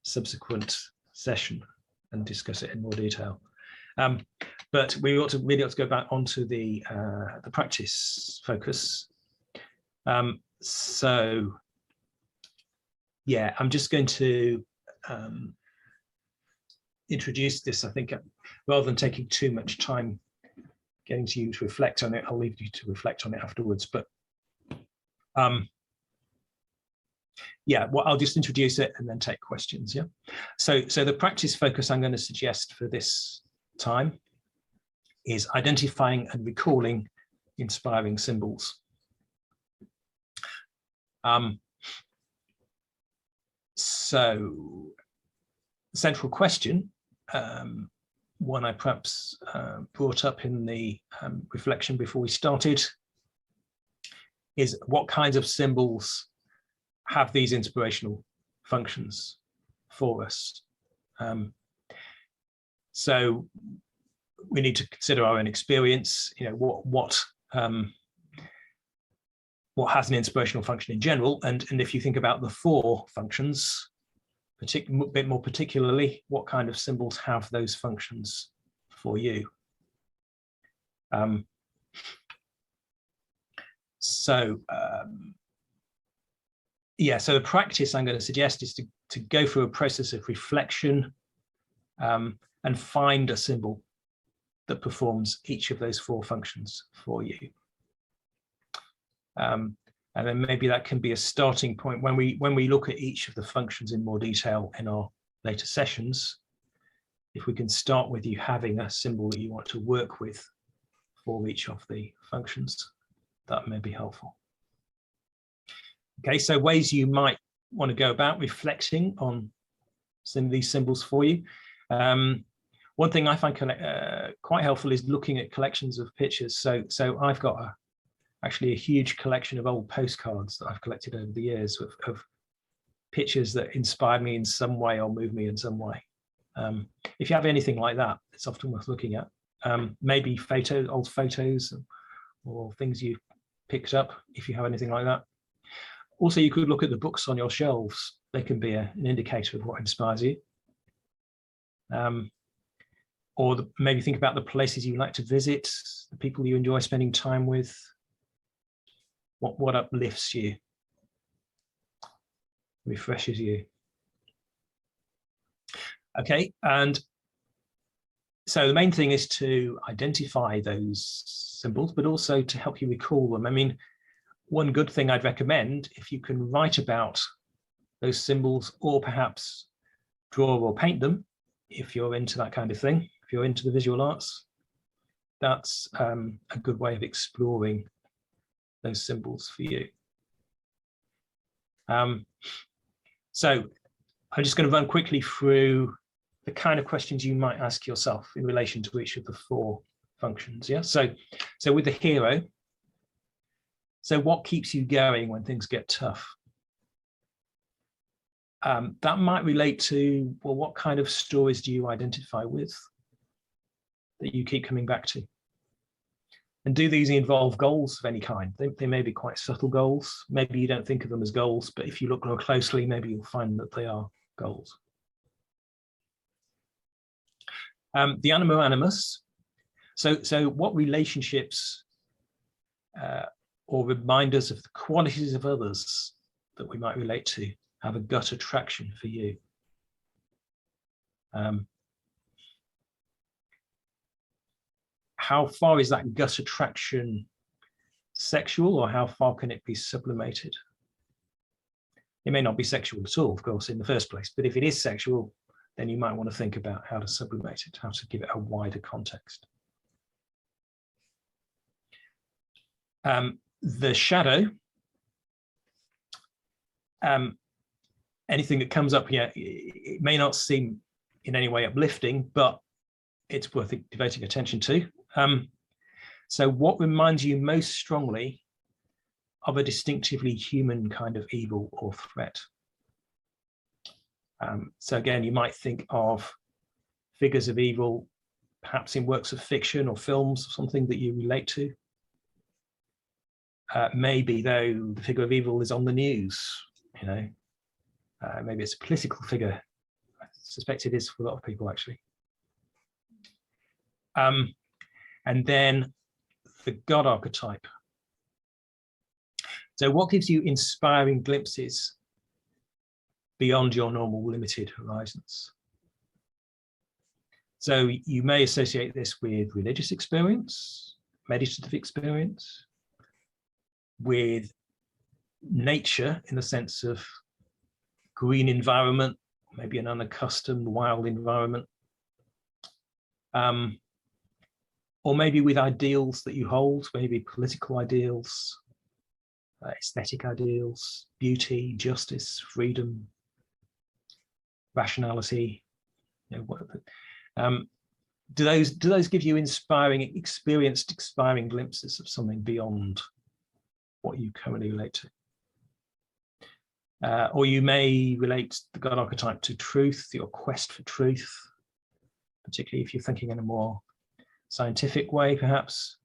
subsequent session and discuss it in more detail. But we really ought to go back onto the practice focus. So, yeah, I'm just going to introduce this, I think, rather than taking too much time getting to you to reflect on it. I'll leave you to reflect on it afterwards. But yeah, well, I'll just introduce it and then take questions. Yeah. So the practice focus I'm going to suggest for this time is identifying and recalling inspiring symbols. So the central question, one I perhaps brought up in the reflection before we started, is what kinds of symbols have these inspirational functions for us? So we need to consider our own experience, you know, what has an inspirational function in general, and if you think about the four functions, a bit more particularly, what kind of symbols have those functions for you? Yeah, so the practice I'm going to suggest is to go through a process of reflection and find a symbol that performs each of those four functions for you. And then maybe that can be a starting point when we look at each of the functions in more detail in our later sessions. If we can start with you having a symbol that you want to work with for each of the functions, that may be helpful. Okay, so ways you might want to go about reflecting on some of these symbols for you. One thing I find quite helpful is looking at collections of pictures. So I've got actually a huge collection of old postcards that I've collected over the years of pictures that inspired me in some way or moved me in some way. If you have anything like that, it's often worth looking at. Maybe old photos or things you've picked up, if you have anything like that. Also, you could look at the books on your shelves. They can be an indicator of what inspires you. Or maybe think about the places you like to visit, the people you enjoy spending time with. What uplifts you, refreshes you. Okay, and so the main thing is to identify those symbols, but also to help you recall them. I mean, one good thing I'd recommend, if you can write about those symbols or perhaps draw or paint them, if you're into that kind of thing, if you're into the visual arts, that's a good way of exploring those symbols for you. So I'm just going to run quickly through the kind of questions you might ask yourself in relation to each of the four functions. Yeah. So with the hero, so what keeps you going when things get tough? That might relate to, well, what kind of stories do you identify with that you keep coming back to? And do these involve goals of any kind? They may be quite subtle goals. Maybe you don't think of them as goals, but if you look more closely, maybe you'll find that they are goals. The anima animus. So what relationships or reminders of the qualities of others that we might relate to have a gut attraction for you. How far is that gut attraction sexual, or how far can it be sublimated? It may not be sexual at all, of course, in the first place, but if it is sexual, then you might want to think about how to sublimate it, how to give it a wider context. The shadow, anything that comes up here, it may not seem in any way uplifting, but it's worth devoting attention to. So what reminds you most strongly of a distinctively human kind of evil or threat? So again, you might think of figures of evil, perhaps in works of fiction or films, something that you relate to. Maybe though the figure of evil is on the news, you know, maybe it's a political figure. I suspect it is for a lot of people, actually. And then the God archetype. So what gives you inspiring glimpses beyond your normal limited horizons? So you may associate this with religious experience, meditative experience, with nature in the sense of green environment, maybe an unaccustomed wild environment, or maybe with ideals that you hold, maybe political ideals, aesthetic ideals, beauty, justice, freedom, rationality. You know, do those give you inspiring glimpses of something beyond what you currently relate to? Or you may relate the God archetype to truth, your quest for truth, particularly if you're thinking in a more scientific way, perhaps,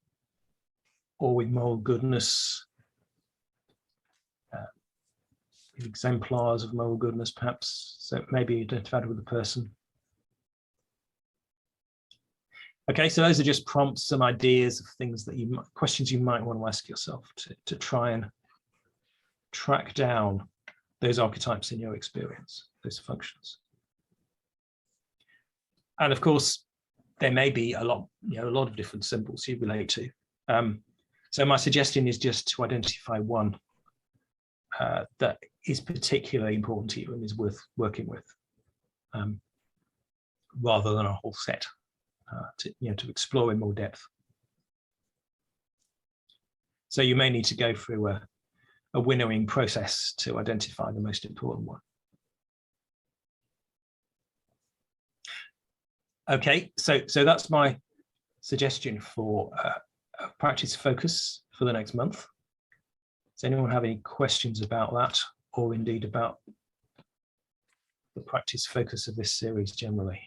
or with moral goodness, exemplars of moral goodness, perhaps. So maybe identified with a person. Okay, so those are just prompts, some ideas of things that questions you might want to ask yourself to try and track down those archetypes in your experience, those functions. And of course, there may be a lot of different symbols you relate to. So my suggestion is just to identify one that is particularly important to you and is worth working with, rather than a whole set to explore in more depth. So you may need to go through a winnowing process to identify the most important one. Okay, so that's my suggestion for a practice focus for the next month. Does anyone have any questions about that, or indeed about the practice focus of this series generally?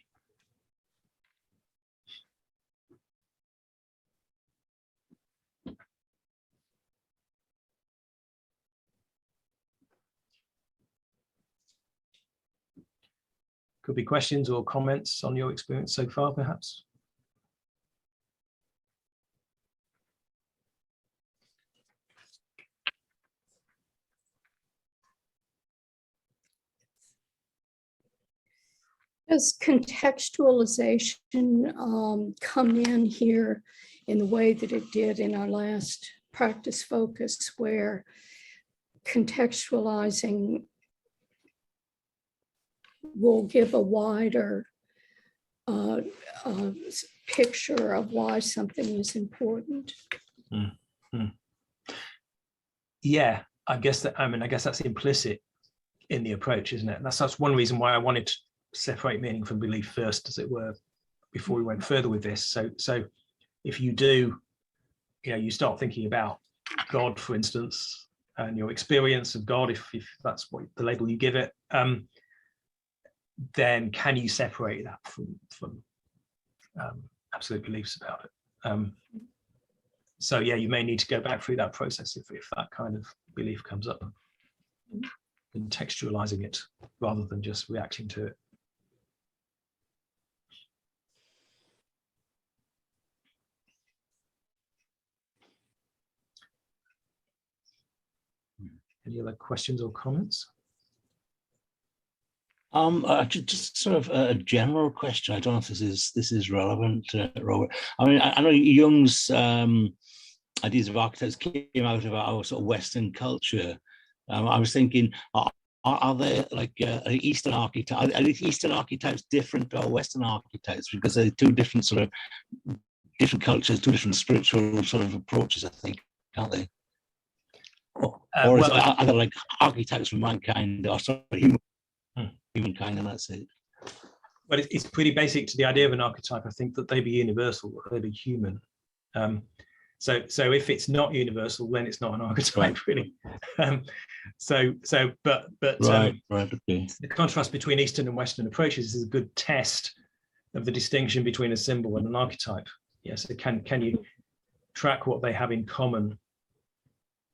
Could be questions or comments on your experience so far, perhaps. Does contextualization come in here in the way that it did in our last practice focus, where contextualizing will give a wider picture of why something is important? Mm-hmm. Yeah, I guess that's implicit in the approach, isn't it? That's one reason why I wanted to separate meaning from belief first, as it were, before we went further with this. So if you do, you start thinking about God, for instance, and your experience of God, if that's what the label you give it, then can you separate that from absolute beliefs about it? So yeah, you may need to go back through that process if that kind of belief comes up, contextualizing it rather than just reacting to it. Any other questions or comments? Just sort of a general question. I don't know if this is relevant, Robert. I mean, I know Jung's ideas of archetypes came out of our sort of Western culture. I was thinking, are there like Eastern archetypes? Are Eastern archetypes different to our Western archetypes? Because they're two different sort of different cultures, two different spiritual sort of approaches, I think, aren't they? Or are there like archetypes from mankind, or sorry, humankind, and that's it? But it's pretty basic to the idea of an archetype. I think that they be universal, they be human. So if it's not universal, then it's not an archetype, really. But Right, okay. The contrast between Eastern and Western approaches is a good test of the distinction between a symbol and an archetype. Yes, so can you track what they have in common?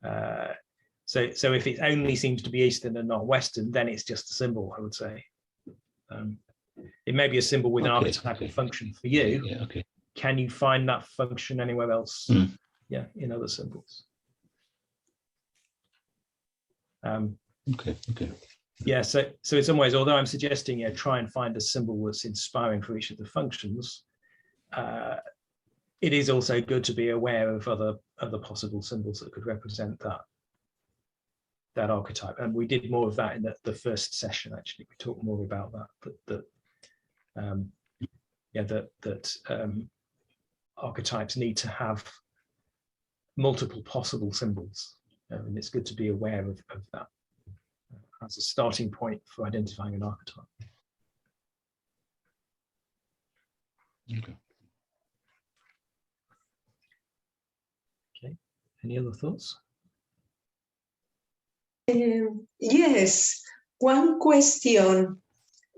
So if it only seems to be Eastern and not Western, then it's just a symbol, I would say. It may be a symbol with an archetypal function for you. Yeah, okay. Can you find that function anywhere else? Yeah, in other symbols. Okay. Yeah, so in some ways, although I'm suggesting try and find a symbol that's inspiring for each of the functions, it is also good to be aware of other possible symbols that could represent that archetype. And we did more of that in the first session. Actually, we talked more about that. That archetypes need to have multiple possible symbols, and it's good to be aware of that as a starting point for identifying an archetype. Okay. Any other thoughts? Yes, one question.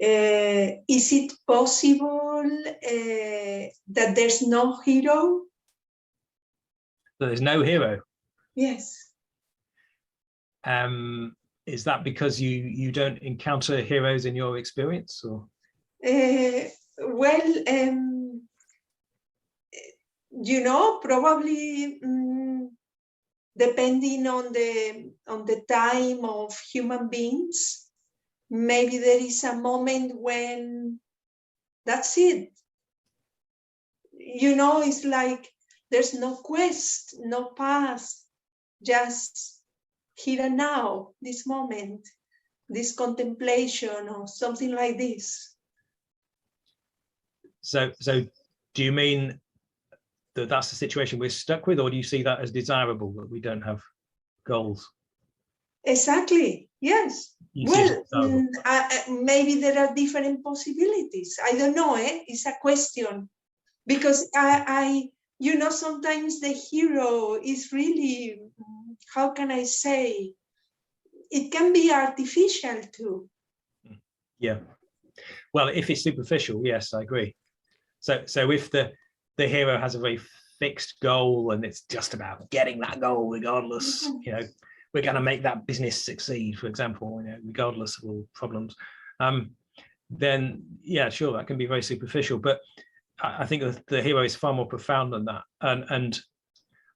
Is it possible that there's no hero? There's no hero. Yes. Is that because you don't encounter heroes in your experience, or? Probably depending on the time of human beings, maybe there is a moment when that's it. It's like there's no quest, no path, just here and now, this moment, this contemplation or something like this. So do you mean that that's the situation we're stuck with, or do you see that as desirable, that we don't have goals? Exactly, yes. Maybe there are different possibilities. I don't know, it's a question. Because sometimes the hero is really, how can I say, it can be artificial too. Yeah. Well, if it's superficial, yes, I agree. So if the hero has a very fixed goal and it's just about getting that goal regardless, we're going to make that business succeed, for example, regardless of all problems, then yeah, sure, that can be very superficial. But I think that the hero is far more profound than that, and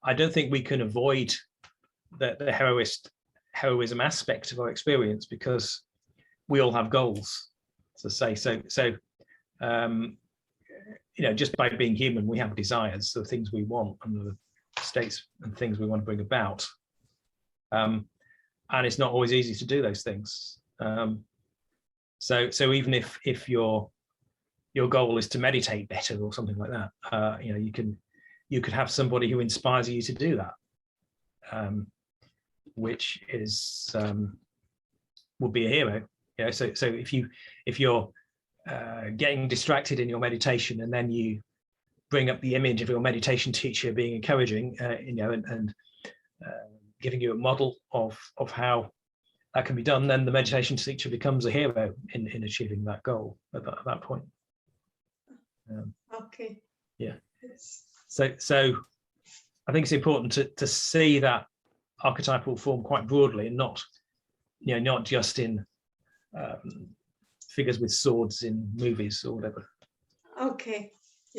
I don't think we can avoid the heroism aspect of our experience, because we all have goals to say. So just by being human, we have desires, the things we want and the states and things we want to bring about, and it's not always easy to do those things. So even if your goal is to meditate better or something like that, you could have somebody who inspires you to do that, which is would be a hero. So if you're getting distracted in your meditation, and then you bring up the image of your meditation teacher being encouraging, and giving you a model of how that can be done, then the meditation teacher becomes a hero in achieving that goal at that point. Okay. Yeah. So I think it's important to see that archetypal form quite broadly, and not just in figures with swords in movies or whatever. Okay.